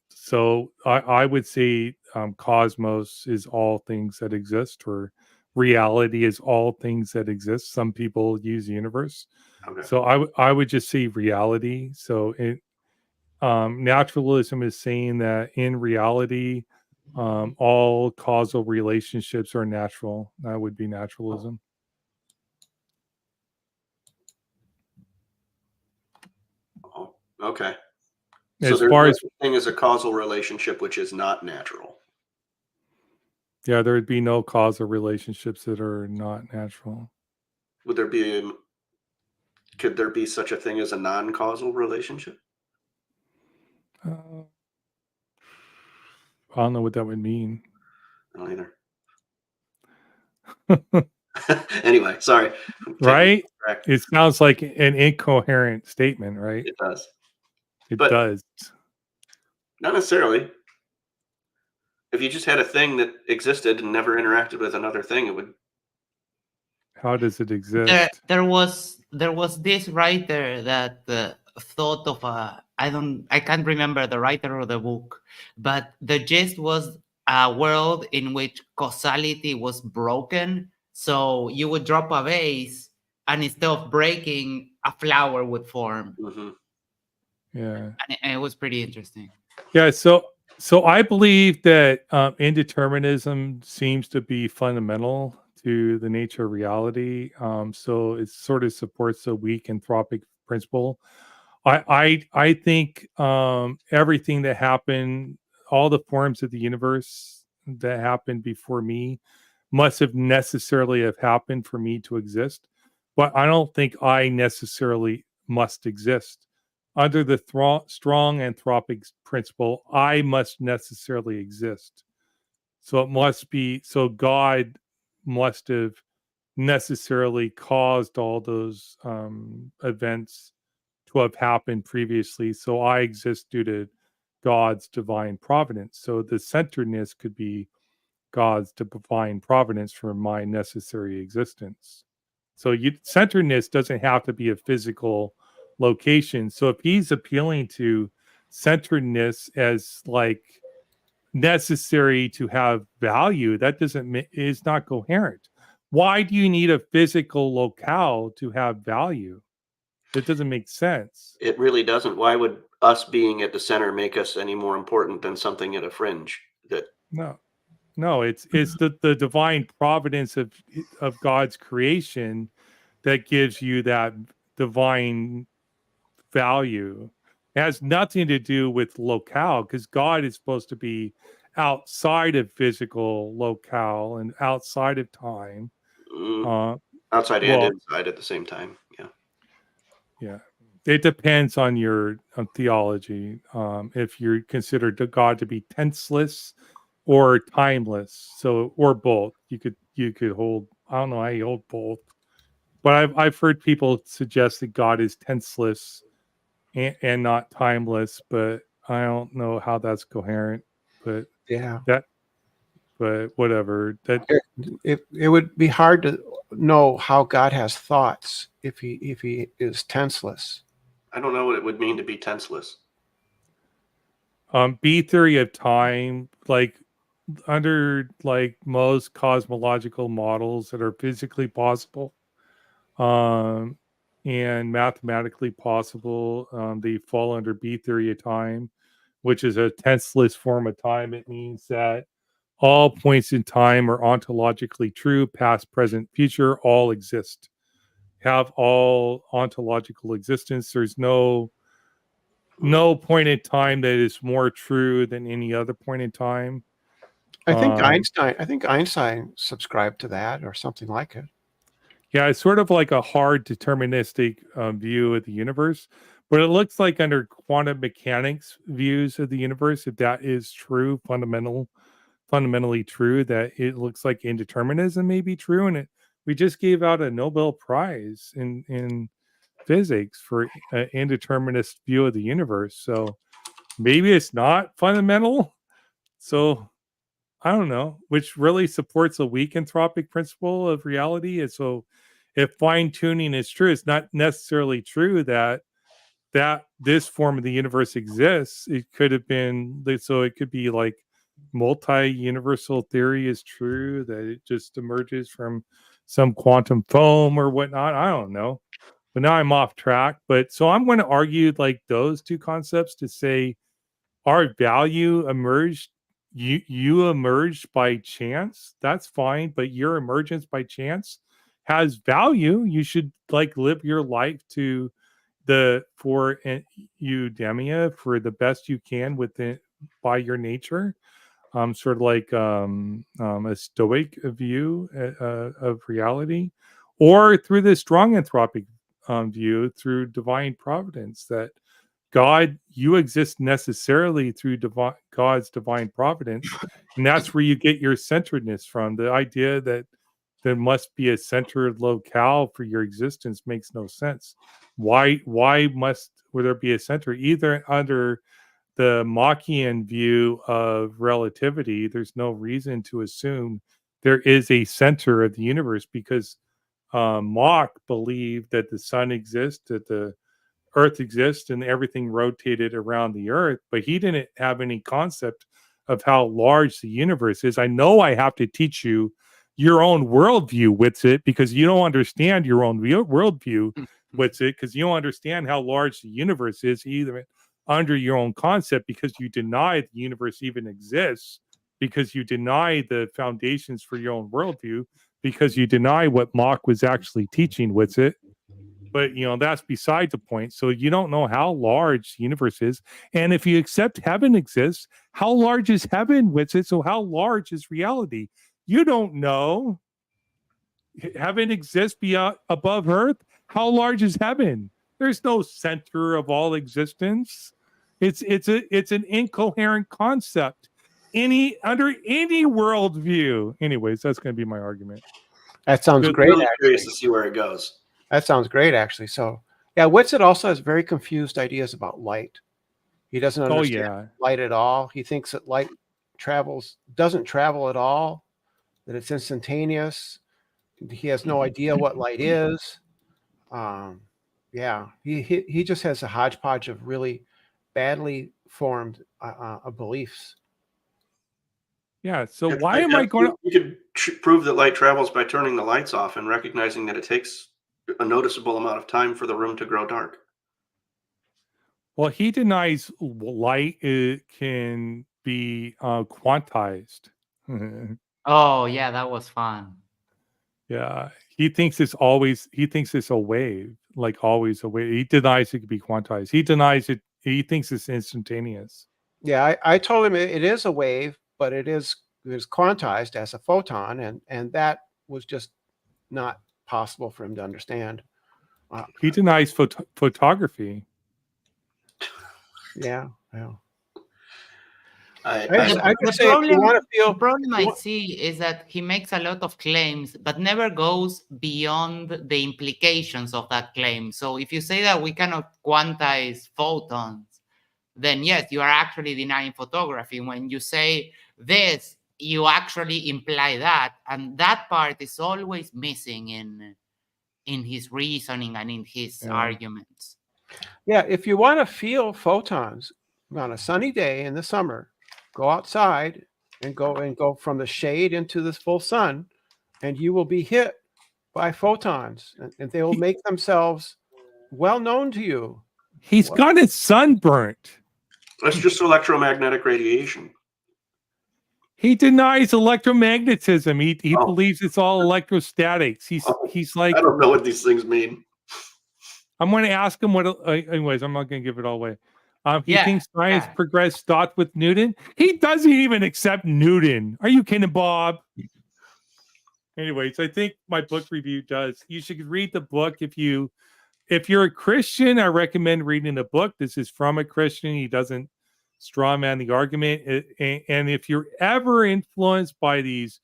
Speaker 1: So I would say cosmos is all things that exist, or reality is all things that exist. Some people use universe.
Speaker 3: Okay.
Speaker 1: So I would just say reality. So naturalism is saying that in reality, all causal relationships are natural. That would be naturalism.
Speaker 3: Oh, okay.
Speaker 1: As
Speaker 3: So there's
Speaker 1: far
Speaker 3: no
Speaker 1: as
Speaker 3: such thing as a causal relationship which is not natural.
Speaker 1: yeah, there would be no causal relationships that are not natural.
Speaker 3: Would there be? Could there be such a thing as a non-causal relationship?
Speaker 1: I don't know what that would mean.
Speaker 3: I don't either. Anyway, sorry.
Speaker 1: Right?
Speaker 3: Back.
Speaker 1: It sounds like an incoherent statement, right?
Speaker 3: It does.
Speaker 1: It
Speaker 3: But-
Speaker 1: does.
Speaker 3: Not necessarily. If you just had a thing that existed and never interacted with another thing, it would.
Speaker 1: How does it exist?
Speaker 5: There was this writer that thought of I can't remember the writer of the book, but the gist was a world in which causality was broken. So you would drop a vase, and instead of breaking, a flower would form.
Speaker 3: Mhm.
Speaker 1: Yeah.
Speaker 5: And it was pretty interesting.
Speaker 1: Yeah. So I believe that indeterminism seems to be fundamental to the nature of reality. So it sort of supports the weak anthropic principle. I think everything that happened, all the forms of the universe that happened before me, must have necessarily have happened for me to exist. But I don't think I necessarily must exist. Under the strong anthropic principle, I must necessarily exist. So it must be, so God must have necessarily caused all those events to have happened previously. So I exist due to God's divine providence. So the centeredness could be God's divine providence for my necessary existence. So centeredness doesn't have to be a physical location. So if he's appealing to centeredness as like necessary to have value, that is not coherent. Why do you need a physical locale to have value? That doesn't make sense.
Speaker 3: It really doesn't. Why would us being at the center make us any more important than something at a fringe?
Speaker 1: No, it's the divine providence of God's creation that gives you that divine value. It has nothing to do with locale, because God is supposed to be outside of physical locale and outside of time.
Speaker 3: Outside and
Speaker 1: well,
Speaker 3: inside at the same time. Yeah.
Speaker 1: Yeah. It depends on your theology. If you consider God to be tenseless or timeless. So, or both. You could hold. I don't know how you hold both, but I've heard people suggest that God is tenseless and not timeless, but I don't know how that's coherent. But
Speaker 4: Yeah.
Speaker 1: that, but whatever. That
Speaker 4: It would be hard to know how God has thoughts if he is tenseless.
Speaker 3: I don't know what it would mean to be tenseless.
Speaker 1: B theory of time, like under like most cosmological models that are physically possible, um, and mathematically possible, they fall under B theory of time, which is a tenseless form of time. It means that all points in time are ontologically true, past, present, future, all exist, have all ontological existence. There's no point in time that is more true than any other point in time.
Speaker 4: I think
Speaker 1: Um,
Speaker 4: Einstein subscribed to that or something like it.
Speaker 1: yeah, it's sort of like a hard deterministic view of the universe, but it looks like under quantum mechanics views of the universe, if that is true, fundamentally true, that it looks like indeterminism may be true, and we just gave out a Nobel Prize in physics for an indeterminist view of the universe. So maybe it's not fundamental. So I don't know, which really supports a weak anthropic principle of reality. And so if fine tuning is true, it's not necessarily true that this form of the universe exists. It could have been, so it could be like multi-universal theory is true, that it just emerges from some quantum foam or whatnot. I don't know. But now I'm off track. But so I'm going to argue like those two concepts to say our value emerged, you emerged by chance, that's fine, but your emergence by chance has value. You should like live your life to the for eudemia for the best you can within by your nature, sort of like a stoic view of reality, or through the strong anthropic view through divine providence, that God, you exist necessarily through God's divine providence, and that's where you get your centeredness from. The idea that there must be a centered locale for your existence makes no sense. Why must would there be a center? Either under the Machian view of relativity, there's no reason to assume there is a center of the universe, because Mach believed that the sun exists, that the Earth exists, and everything rotated around the Earth, but he didn't have any concept of how large the universe is. I know I have to teach you your own worldview with it, because you don't understand your own worldview with it, because you don't understand how large the universe is either under your own concept, because you deny the universe even exists, because you deny the foundations for your own worldview, because you deny what Mach was actually teaching with it. But that's beside the point. So you don't know how large the universe is, and if you accept heaven exists, how large is heaven with it? So how large is reality? You don't know. Heaven exists beyond above Earth. How large is heaven? There's no center of all existence. It's an incoherent concept. Under any worldview. Anyways, that's going to be my argument.
Speaker 4: That sounds
Speaker 3: I'm
Speaker 4: great.
Speaker 3: really curious
Speaker 4: Actually,
Speaker 3: to see where it goes.
Speaker 4: that sounds great. Actually, so yeah, Whitsitt also has very confused ideas about light. He doesn't
Speaker 1: Oh
Speaker 4: understand
Speaker 1: yeah.
Speaker 4: light at all. He thinks that light doesn't travel at all, that it's instantaneous. He has no idea what light is. Yeah, he just has a hodgepodge of really badly formed beliefs.
Speaker 1: Yeah. So
Speaker 3: And
Speaker 1: why am I going to
Speaker 3: you could prove that light travels by turning the lights off and recognizing that it takes a noticeable amount of time for the room to grow dark.
Speaker 1: Well, he denies light can be quantized.
Speaker 5: Oh yeah, that was fun.
Speaker 1: Yeah, he thinks it's a wave, like always a wave. He denies it could be quantized. He denies it. He thinks it's instantaneous.
Speaker 4: Yeah, I told him it is a wave, but it is quantized as a photon, and that was just not possible for him to understand.
Speaker 1: He denies photography.
Speaker 4: Yeah, yeah. I
Speaker 5: The
Speaker 4: could say if you want to feel,
Speaker 5: the problem I
Speaker 4: you want-
Speaker 5: see is that he makes a lot of claims, but never goes beyond the implications of that claim. So if you say that we cannot quantize photons, then yes, you are actually denying photography. When you say this, you actually imply that, and that part is always missing in his reasoning and in his
Speaker 1: Yeah.
Speaker 5: arguments.
Speaker 4: yeah, if you want to feel photons on a sunny day in the summer, go outside and go from the shade into the full sun, and you will be hit by photons, and they will make themselves well known to you.
Speaker 1: He's got his sunburnt.
Speaker 3: That's just electromagnetic radiation.
Speaker 1: He denies electromagnetism. He
Speaker 3: Oh.
Speaker 1: believes it's all electrostatics. He's like,
Speaker 3: I don't know what these things mean.
Speaker 1: I'm going to ask him what. Anyways, I'm not going to give it all away. He
Speaker 5: Yeah,
Speaker 1: thinks science
Speaker 5: yeah.
Speaker 1: progressed thought with Newton. He doesn't even accept Newton. Are you kidding, Bob? Anyways, I think my book review does. You should read the book if you're a Christian. I recommend reading the book. This is from a Christian. He doesn't strawman the argument. And if you're ever influenced by these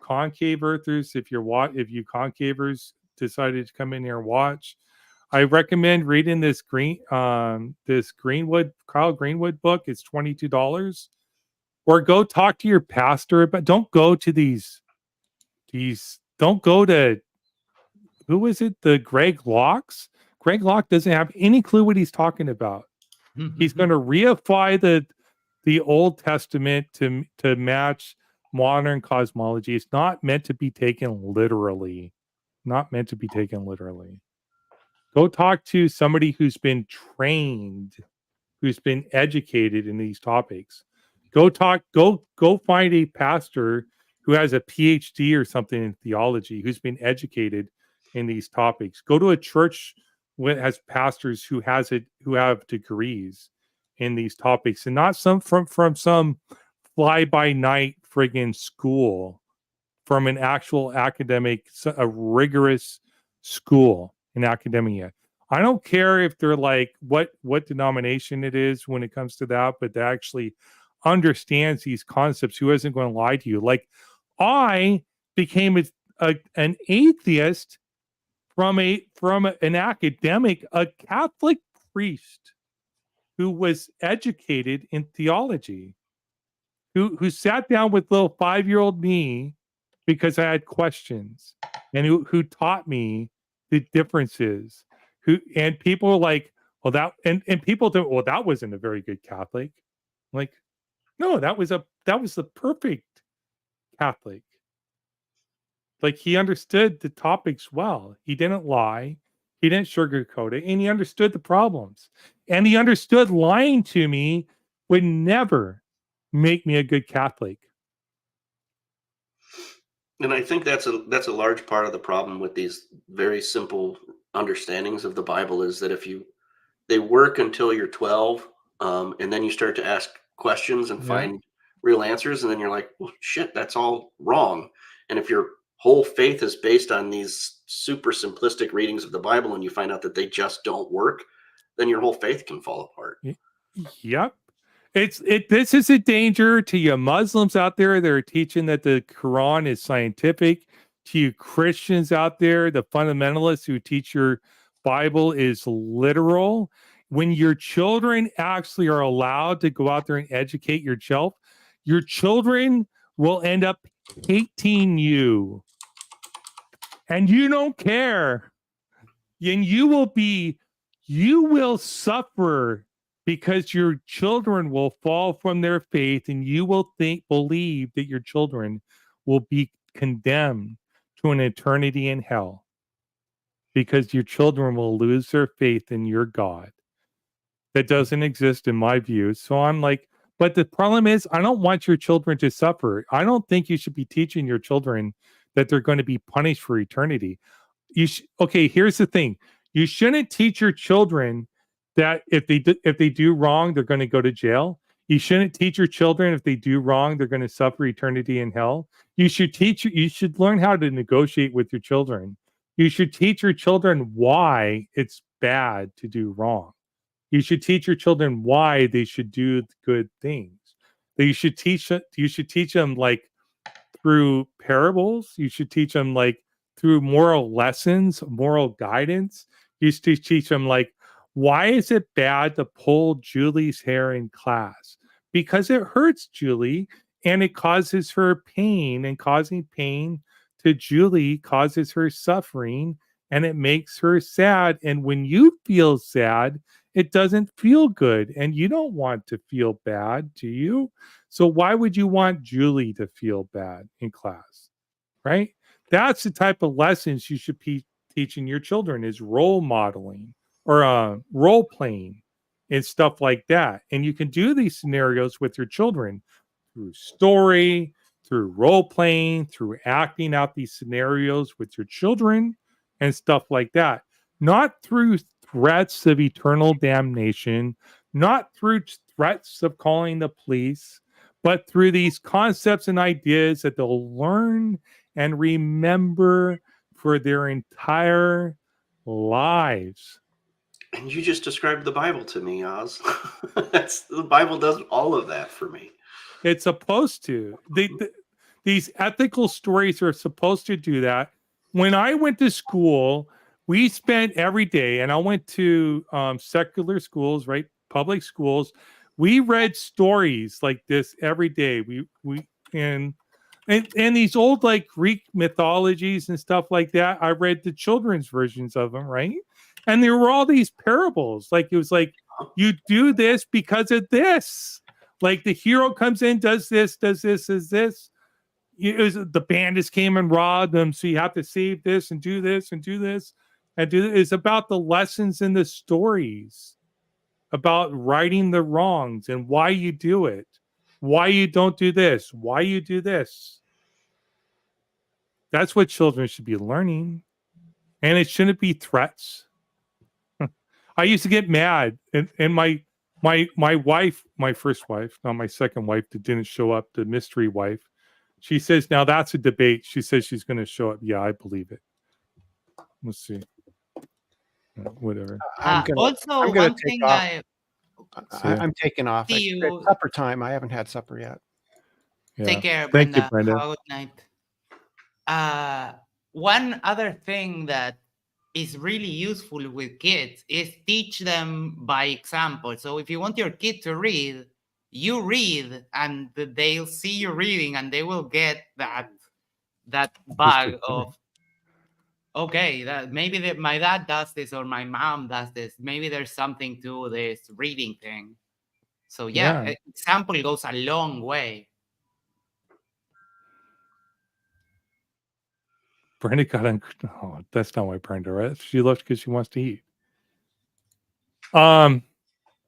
Speaker 1: concave earthers, if you concavers decided to come in here and watch, I recommend reading this Kyle Greenwood book. It's $22. Or go talk to your pastor, but don't go to don't go to, who is it? The Greg Locks. Greg Locke doesn't have any clue what he's talking about. He's going to reify the Old Testament to match modern cosmology. It's not meant to be taken literally. Not meant to be taken literally. Go talk to somebody who's been trained, who's been educated in these topics. Go find a pastor who has a PhD or something in theology, who's been educated in these topics. Go to a church that has pastors who have degrees in these topics, and not some from some fly by night friggin' school, from an actual academic, a rigorous school in academia. I don't care if they're like what denomination it is when it comes to that, but that actually understands these concepts, who isn't going to lie to you. Like, I became an atheist from an academic, a Catholic priest who was educated in theology, who sat down with little 5-year-old me because I had questions, and who taught me the differences. And people were like, well, and people do, well, that wasn't a very good Catholic. Like, no, that was the perfect Catholic. Like, he understood the topics well. He didn't lie. He didn't sugarcoat it, and he understood the problems. And he understood lying to me would never make me a good Catholic.
Speaker 3: And I think that's a large part of the problem with these very simple understandings of the Bible, is that they work until you're 12, and then you start to ask questions and find real answers, and then you're like, well, shit, that's all wrong. And if your whole faith is based on these super simplistic readings of the Bible, and you find out that they just don't work, then your whole faith can fall apart.
Speaker 1: Yep. This is a danger to you Muslims out there that are teaching that the Quran is scientific, to you Christians out there, the fundamentalists who teach your Bible is literal. When your children actually are allowed to go out there and educate your children will end up hating you. And you don't care. And you will suffer, because your children will fall from their faith, and you will believe that your children will be condemned to an eternity in hell, because your children will lose their faith in your God. That doesn't exist in my view. So I'm like, but the problem is, I don't want your children to suffer. I don't think you should be teaching your children that they're going to be punished for eternity. Okay, here's the thing. You shouldn't teach your children that if they do wrong, they're going to go to jail. You shouldn't teach your children if they do wrong, they're going to suffer eternity in hell. You should learn how to negotiate with your children. You should teach your children why it's bad to do wrong. You should teach your children why they should do good things. that you should teach them like through parables. You should teach them like through moral lessons, moral guidance. You should teach them like, why is it bad to pull Julie's hair in class? Because it hurts Julie and it causes her pain, and causing pain to Julie causes her suffering and it makes her sad. And when you feel sad, it doesn't feel good and you don't want to feel bad, do you? So why would you want Julie to feel bad in class? Right? That's the type of lessons you should be teaching your children, is role modeling or role playing and stuff like that. And you can do these scenarios with your children through story, through role playing, through acting out these scenarios with your children and stuff like that. Not through threats of eternal damnation, not through threats of calling the police, but through these concepts and ideas that they'll learn and remember for their entire lives.
Speaker 3: And you just described the Bible to me, Oz. The Bible does all of that for me.
Speaker 1: It's supposed to. These ethical stories are supposed to do that. When I went to school, we spent every day, and I went to secular schools, right? Public schools. We read stories like this every day. And these old like Greek mythologies and stuff like that. I read the children's versions of them, right? And there were all these parables. Like it was like, you do this because of this. Like the hero comes in, does this, does this. The bandits came and robbed them, so you have to save this and do this and do this and do this. It's about the lessons in the stories, about righting the wrongs and why you do it, why you don't do this, why you do this. That's what children should be learning, and it shouldn't be threats. I used to get mad, and my wife, my first wife, not my second wife, that didn't show up, the mystery wife. She says, now that's a debate. She says she's going to show up. Yeah, I believe it. Let's see. Whatever.
Speaker 4: I'm gonna
Speaker 5: also,
Speaker 4: take
Speaker 5: one thing
Speaker 4: off. I'm taking off.
Speaker 5: See
Speaker 4: It's
Speaker 5: you.
Speaker 4: supper time. I haven't had supper yet.
Speaker 1: Yeah.
Speaker 5: Take care,
Speaker 1: Thank
Speaker 5: Brenda.
Speaker 1: you, Brenda.
Speaker 5: Have a good night. One other thing that is really useful with kids is teach them by example. So if you want your kid to read, you read, and they'll see you reading, and they will get that bug of, okay, that maybe my dad does this or my mom does this. Maybe there's something to this reading thing. So yeah. Example goes a long way.
Speaker 1: Brenda got on. Oh, that's not why Brenda, right? She left because she wants to eat.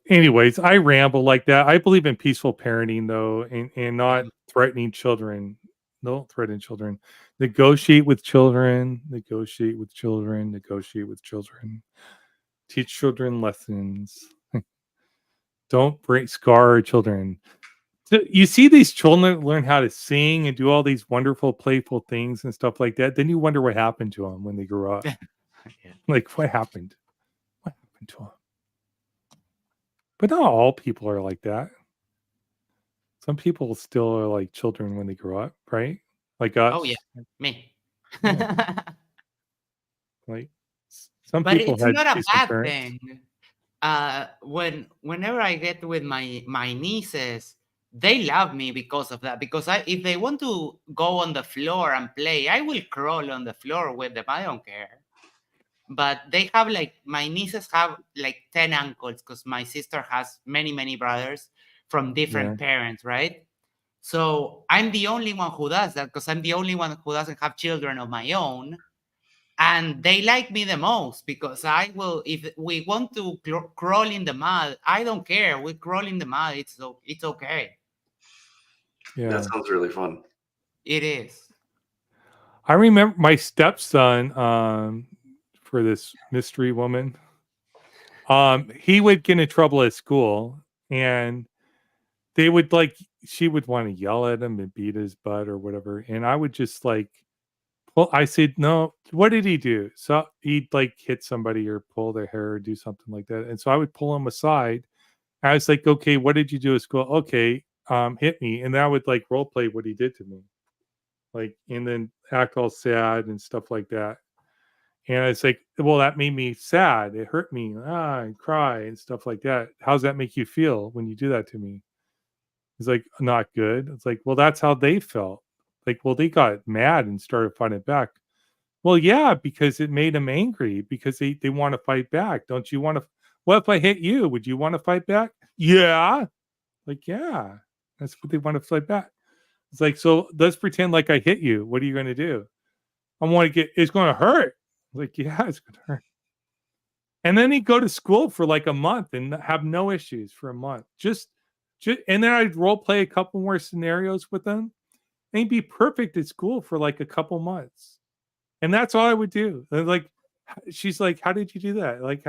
Speaker 1: Anyways, I ramble like that. I believe in peaceful parenting, though, and not threatening children. Don't threaten children. Negotiate with children. Negotiate with children. Negotiate with children. Teach children lessons. Don't scar children. So you see these children learn how to sing and do all these wonderful, playful things and stuff like that. Then you wonder what happened to them when they grew up. Like, what happened? What happened to them? But not all people are like that. Some people still are like children when they grow up, right? Like us.
Speaker 5: Oh yeah, me.
Speaker 1: Yeah. Like some
Speaker 5: But
Speaker 1: people
Speaker 5: it's
Speaker 1: had
Speaker 5: not a
Speaker 1: decent
Speaker 5: bad
Speaker 1: parents.
Speaker 5: thing. Whenever I get with my nieces, they love me because of that. Because if they want to go on the floor and play, I will crawl on the floor with them. I don't care. But they have my nieces have 10 uncles, because my sister has many brothers from different parents, right? So I'm the only one who does that, because I'm the only one who doesn't have children of my own. And they like me the most, because I will, if we want to crawl in the mud, I don't care. We crawl in the mud. It's okay.
Speaker 1: Yeah.
Speaker 3: That sounds really fun.
Speaker 5: It is.
Speaker 1: I remember my stepson, for this mystery woman, he would get in trouble at school, and they would she would want to yell at him and beat his butt or whatever. And I would just I said, no, what did he do? So he'd hit somebody or pull their hair or do something like that. And so I would pull him aside. I was like, okay, what did you do at school? Okay, hit me, and then I would like role play what he did to me, like, and then act all sad and stuff like that. And it's like, well, that made me sad. It hurt me. I cry and stuff like that. How's that make you feel when you do that to me? He's like, not good. It's like, well, that's how they felt. Like, well, they got mad and started fighting back. Well, yeah, because it made them angry because they want to fight back. Don't you want to? What if I hit you? Would you want to fight back? Yeah. Like, yeah, that's what they want to fight back. It's like, so let's pretend like I hit you. What are you going to do? I want to get, it's going to hurt. Like, yeah, it's going to hurt. And then he'd go to school for like a month and have no issues for a month. Just, and then I'd role play a couple more scenarios with them. And he'd be perfect at school for like a couple months. And that's all I would do. And like, she's like, how did you do that? Like,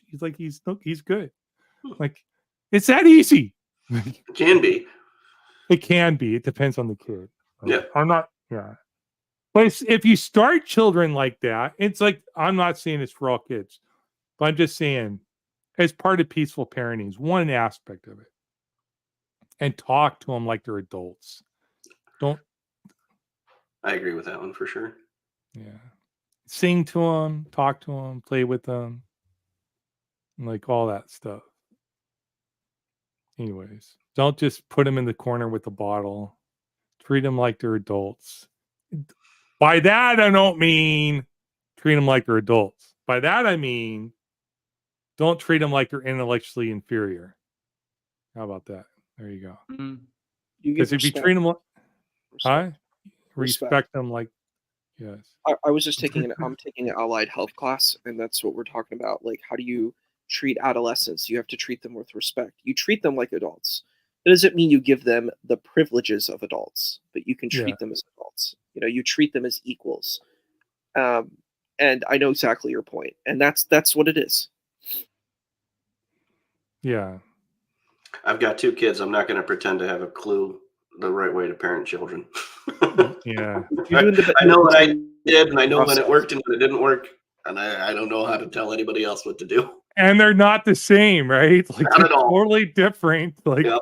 Speaker 1: he's like, he's good. Like, it's that easy.
Speaker 3: It can be.
Speaker 1: It can be. It depends on the kid.
Speaker 3: Yeah.
Speaker 1: I'm not, yeah. But if you start children like that, it's like, I'm not saying it's for all kids, but I'm just saying as part of peaceful parenting is one aspect of it. And talk to them like they're adults. Don't.
Speaker 3: I agree with that one for sure.
Speaker 1: Yeah. Sing to them, talk to them, play with them, like all that stuff. Anyways, don't just put them in the corner with a bottle. Treat them like they're adults. By that, I don't mean treat them like they're adults. By that, I mean don't treat them like they're intellectually inferior. How about that? There you go.
Speaker 5: Mm.
Speaker 1: Because if you treat them like,
Speaker 2: Respect.
Speaker 1: respect them like, yes.
Speaker 2: I was just I'm taking an allied health class, and that's what we're talking about. Like, how do you treat adolescents? You have to treat them with respect. You treat them like adults. That doesn't mean you give them the privileges of adults, but you can treat them as adults. You know, you treat them as equals. And I know exactly your point, and that's what it is.
Speaker 1: Yeah.
Speaker 3: I've got 2 kids. I'm not going to pretend to have a clue the right way to parent children.
Speaker 1: Yeah.
Speaker 3: I know what I did, and I know when it worked and when it didn't work, and I don't know how to tell anybody else what to do.
Speaker 1: And they're not the same, right? Like,
Speaker 3: Not at all.
Speaker 1: Totally different. Like,
Speaker 3: Yep.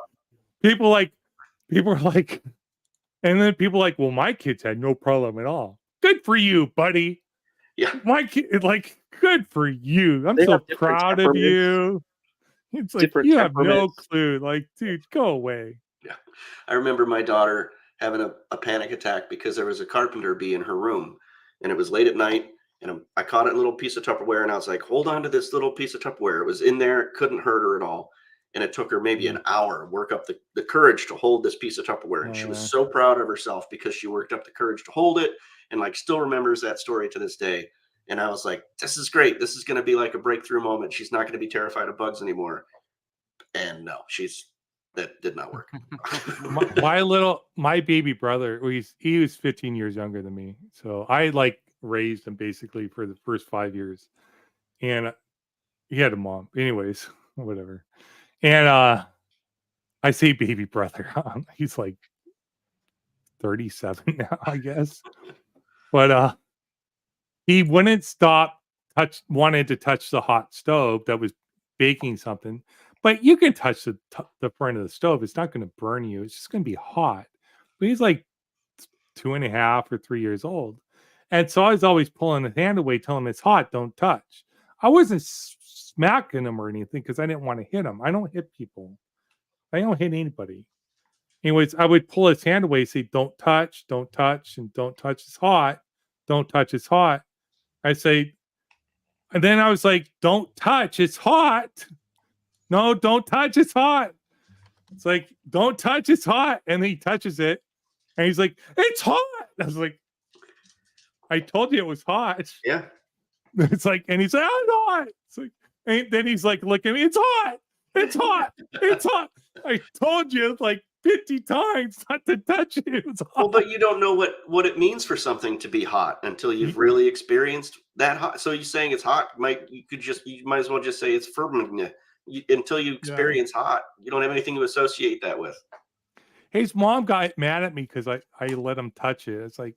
Speaker 1: people are like, and then people are like, well, my kids had no problem at all. Good for you, buddy.
Speaker 3: Yeah.
Speaker 1: My kid, like, good for you. I'm
Speaker 2: They
Speaker 1: so
Speaker 2: have different
Speaker 1: proud of you. It's like,
Speaker 2: Different
Speaker 1: you have no
Speaker 2: temperaments.
Speaker 1: clue. Like, dude, go away.
Speaker 3: Yeah. I remember my daughter having a panic attack because there was a carpenter bee in her room, and it was late at night, and I caught it in a little piece of Tupperware, and I was like, hold on to this little piece of Tupperware. It was in there. It couldn't hurt her at all. And it took her maybe an hour to work up the courage to hold this piece of Tupperware. And she was so proud of herself because she worked up the courage to hold it, and like still remembers that story to this day. And I was like, this is great. This is going to be like a breakthrough moment. She's not going to be terrified of bugs anymore. And no, that did not work.
Speaker 1: my baby brother, he was 15 years younger than me. So I like raised him basically for the first 5 years. And he had a mom. Anyways, whatever. And I say baby brother. He's like 37 now, I guess. But he wouldn't stop wanted to touch the hot stove that was baking something. But you can touch the front of the stove. It's not going to burn you. It's just going to be hot. But he's like 2.5 or 3 years old. And so I was always pulling his hand away, telling him it's hot, don't touch. I wasn't smacking him or anything because I didn't want to hit him. I don't hit people. I don't hit anybody. Anyways, I would pull his hand away, say, don't touch, and don't touch, it's hot. Don't touch, it's hot. I say, and then I was like, don't touch, it's hot. No, don't touch, it's hot. It's like, don't touch, it's hot. And he touches it. And he's like, it's hot. I was like, I told you it was hot.
Speaker 3: Yeah.
Speaker 1: It's like, and he's like, I'm hot. It's like, and then he's like, look at me, it's hot. It's hot. It's hot. I told you like 50 times not to touch it. It was hot.
Speaker 3: Well, but you don't know what it means for something to be hot until you've really experienced that hot. So you're saying it's hot. You might as well just say it's fermenting. Until you experience hot, you don't have anything to associate that with.
Speaker 1: His mom got mad at me because I let him touch it. It's like,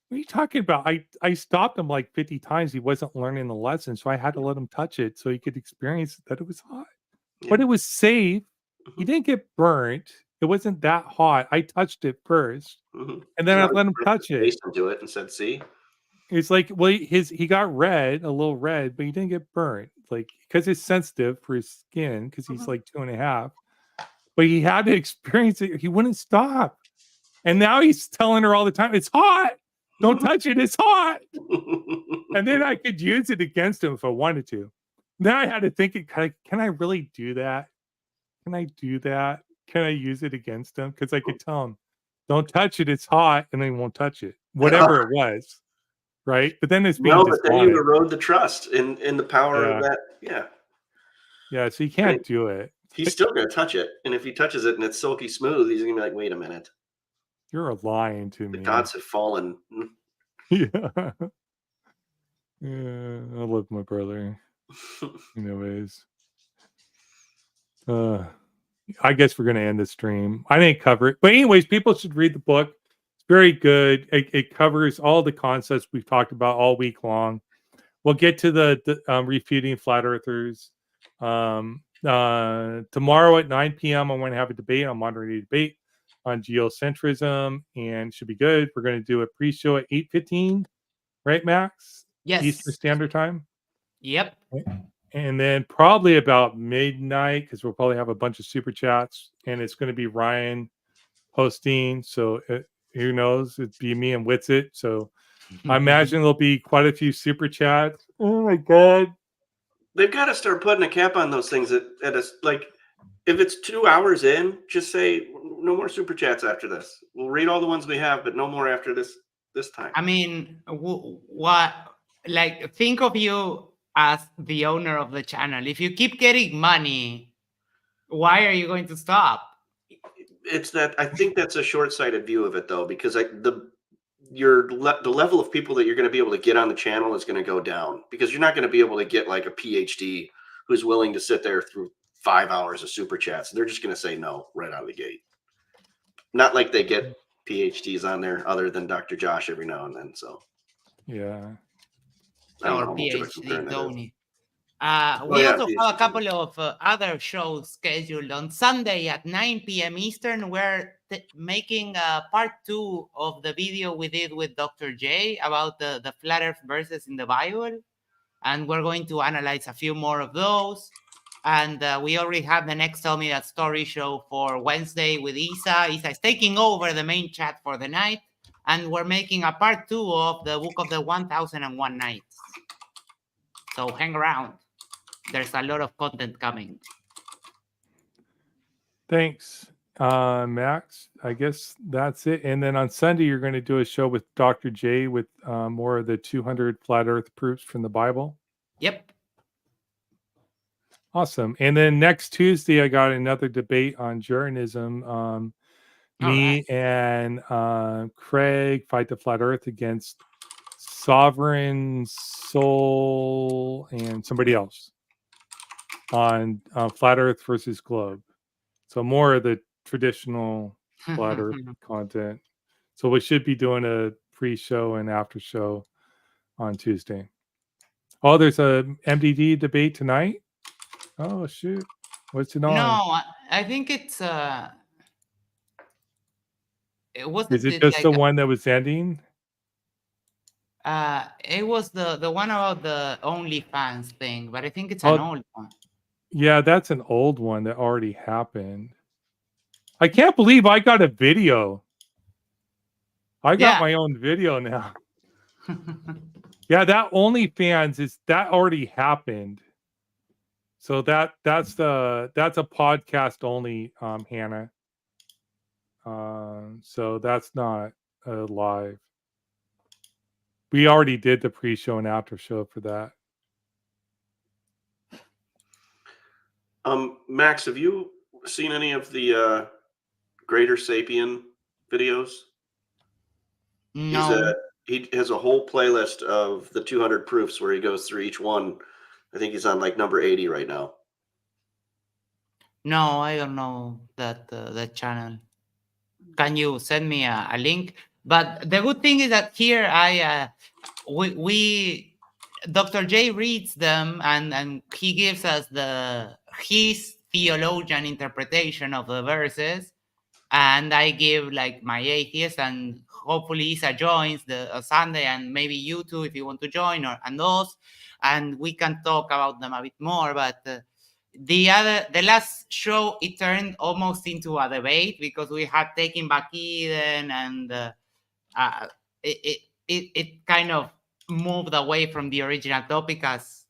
Speaker 1: what are you talking about? I stopped him like 50 times. He wasn't learning the lesson, so I had to let him touch it so he could experience that it was hot. Yeah. But it was safe. He didn't get burnt. It wasn't that hot. I touched it first,
Speaker 3: Mhm.
Speaker 1: and then I
Speaker 3: Not
Speaker 1: let him
Speaker 3: pressed
Speaker 1: touch
Speaker 3: his
Speaker 1: it.
Speaker 3: face into it and said, "See."
Speaker 1: It's like, well, he got red, a little red, but he didn't get burnt, like because it's sensitive for his skin because he's like 2.5. But he had to experience it. He wouldn't stop, and now he's telling her all the time, "It's hot. Don't touch it. It's hot." And then I could use it against him if I wanted to. Then I had to think, can I really do that? Can I do that? Can I use it against him? Because I could tell him, "Don't touch it. It's hot," and then he won't touch it, whatever it was, right? But then it's being
Speaker 3: No, but then you
Speaker 1: dishonest.
Speaker 3: erode the trust in the power of
Speaker 1: Yeah,
Speaker 3: that. Yeah.
Speaker 1: yeah. So you
Speaker 3: I mean,
Speaker 1: can't do it.
Speaker 3: he's still gonna touch it, and if he touches it and it's silky smooth, he's gonna be like, "Wait a minute,
Speaker 1: You're lying to
Speaker 3: the
Speaker 1: me.
Speaker 3: gods have fallen."
Speaker 1: Yeah. Yeah. I love my brother. Anyways, I guess we're gonna end the stream. I didn't cover it, but anyways, people should read the book. It's very good. It covers all the concepts we've talked about all week long. We'll get to the refuting flat earthers tomorrow at 9 p.m. I'm going to have a debate. I'll moderate a debate on geocentrism, and it should be good. We're going to do a pre-show at 8:15, right, Max? Eastern
Speaker 5: Yes.
Speaker 1: Standard Time.
Speaker 5: Yep.
Speaker 1: And then probably about midnight, because we'll probably have a bunch of super chats, and it's going to be Ryan hosting. So who knows? It'd be me and Witsit. So I imagine there'll be quite a few super chats. Oh my god!
Speaker 3: They've got to start putting a cap on those things at us. Like, if it's 2 hours in, just say no more super chats after this. We'll read all the ones we have, but no more after this time.
Speaker 5: I mean, what? Like, think of you as the owner of the channel. If you keep getting money, why are you going to stop?
Speaker 3: It's that I think that's a short-sighted view of it, though, because the level of people that you're going to be able to get on the channel is going to go down, because you're not going to be able to get like a PhD who's willing to sit there through 5 hours of super chats. They're just going to say no right out of the gate. Not like they get PhDs on there other than Dr. Josh every now and then. So
Speaker 1: Yeah.
Speaker 3: I don't know
Speaker 5: Or
Speaker 3: how much of a concern
Speaker 5: PhD,
Speaker 3: that is.
Speaker 5: Tony.
Speaker 3: Oh,
Speaker 5: We
Speaker 3: yeah,
Speaker 5: also
Speaker 3: PhD.
Speaker 5: have a couple of other shows scheduled on Sunday at 9 p.m. Eastern. We're making part 2 of the video we did with Dr. J about the flat earth verses in the Bible. And we're going to analyze a few more of those. And we already have the next Tell Me That Story show for Wednesday with Isa. Isa is taking over the main chat for the night. And we're making a part 2 of the Book of the 1001 Nights. So hang around. There's a lot of content coming.
Speaker 1: Thanks, Max. I guess that's it. And then on Sunday, you're going to do a show with Dr. J with more of the 200 flat Earth proofs from the Bible.
Speaker 5: Yep.
Speaker 1: Awesome. And then next Tuesday, I got another debate on Juranism. Me and Craig fight the flat Earth against Sovereign Soul and somebody else on flat Earth versus globe. So more of the traditional flat Earth content. So we should be doing a pre-show and after show on Tuesday. Oh, there's a MDD debate tonight. Oh shoot, what's it on?
Speaker 5: No, I think it's it wasn't.
Speaker 1: Is it just
Speaker 5: like
Speaker 1: the one that was ending?
Speaker 5: it was the one about the OnlyFans thing, but I think it's an old one.
Speaker 1: Yeah, that's an old one that already happened. I can't believe I got a video. I got my own video now. Yeah, that OnlyFans that already happened. So that's a podcast only, Hannah. So that's not live. We already did the pre-show and after show for that.
Speaker 3: Max, have you seen any of the Greater Sapien videos?
Speaker 5: No.
Speaker 3: He has a whole playlist of the 200 proofs where he goes through each one. I think he's on like number 80 right now.
Speaker 5: No, I don't know that channel. Can you send me a link? But the good thing is that here we Dr. J reads them and he gives us his theologian interpretation of the verses, and I give like my atheist, and hopefully Isa joins the Sunday, and maybe you too if you want to join, or and those, and we can talk about them a bit more. But the last show, it turned almost into a debate because we had taken back Eden, and uh, it kind of moved away from the original topic as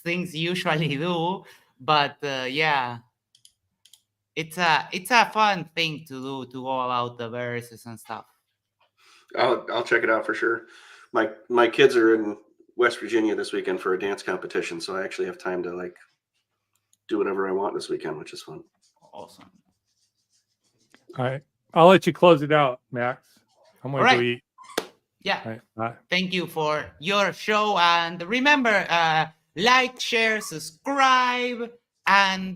Speaker 5: things usually do. But yeah, it's a fun thing to do, to go about the verses and stuff.
Speaker 3: I'll check it out for sure. My kids are in West Virginia this weekend for a dance competition, so I actually have time to like do whatever I want this weekend, which is fun.
Speaker 5: Awesome.
Speaker 1: All right. I'll let you close it out, Max. I'm going to
Speaker 5: All
Speaker 1: go
Speaker 5: right.
Speaker 1: eat.
Speaker 5: Yeah.
Speaker 1: All right. Bye.
Speaker 5: Thank you for your show, and remember, like, share, subscribe, and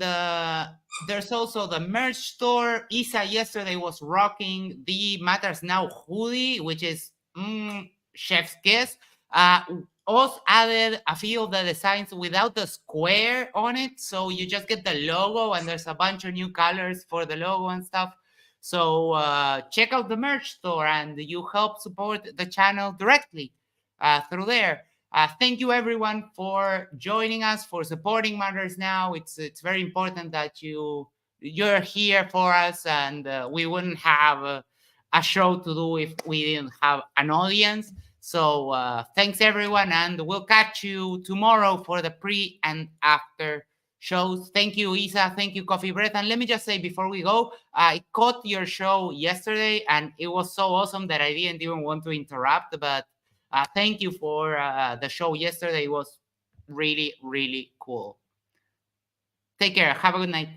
Speaker 5: there's also the merch store. Isa yesterday was rocking the Matters Now hoodie, which is chef's kiss. Us added a few of the designs without the square on it, so you just get the logo, and there's a bunch of new colors for the logo and stuff. So check out the merch store, and you help support the channel directly through there. Thank you everyone for joining us, for supporting Matters Now. It's very important that you're here for us, and we wouldn't have a show to do if we didn't have an audience. So thanks everyone, and we'll catch you tomorrow for the pre and after shows. Thank you, Isa. Thank you, Coffee Breath. And let me just say before we go, I caught your show yesterday, and it was so awesome that I didn't even want to interrupt. But thank you for the show yesterday. It was really, really cool. Take care. Have a good night.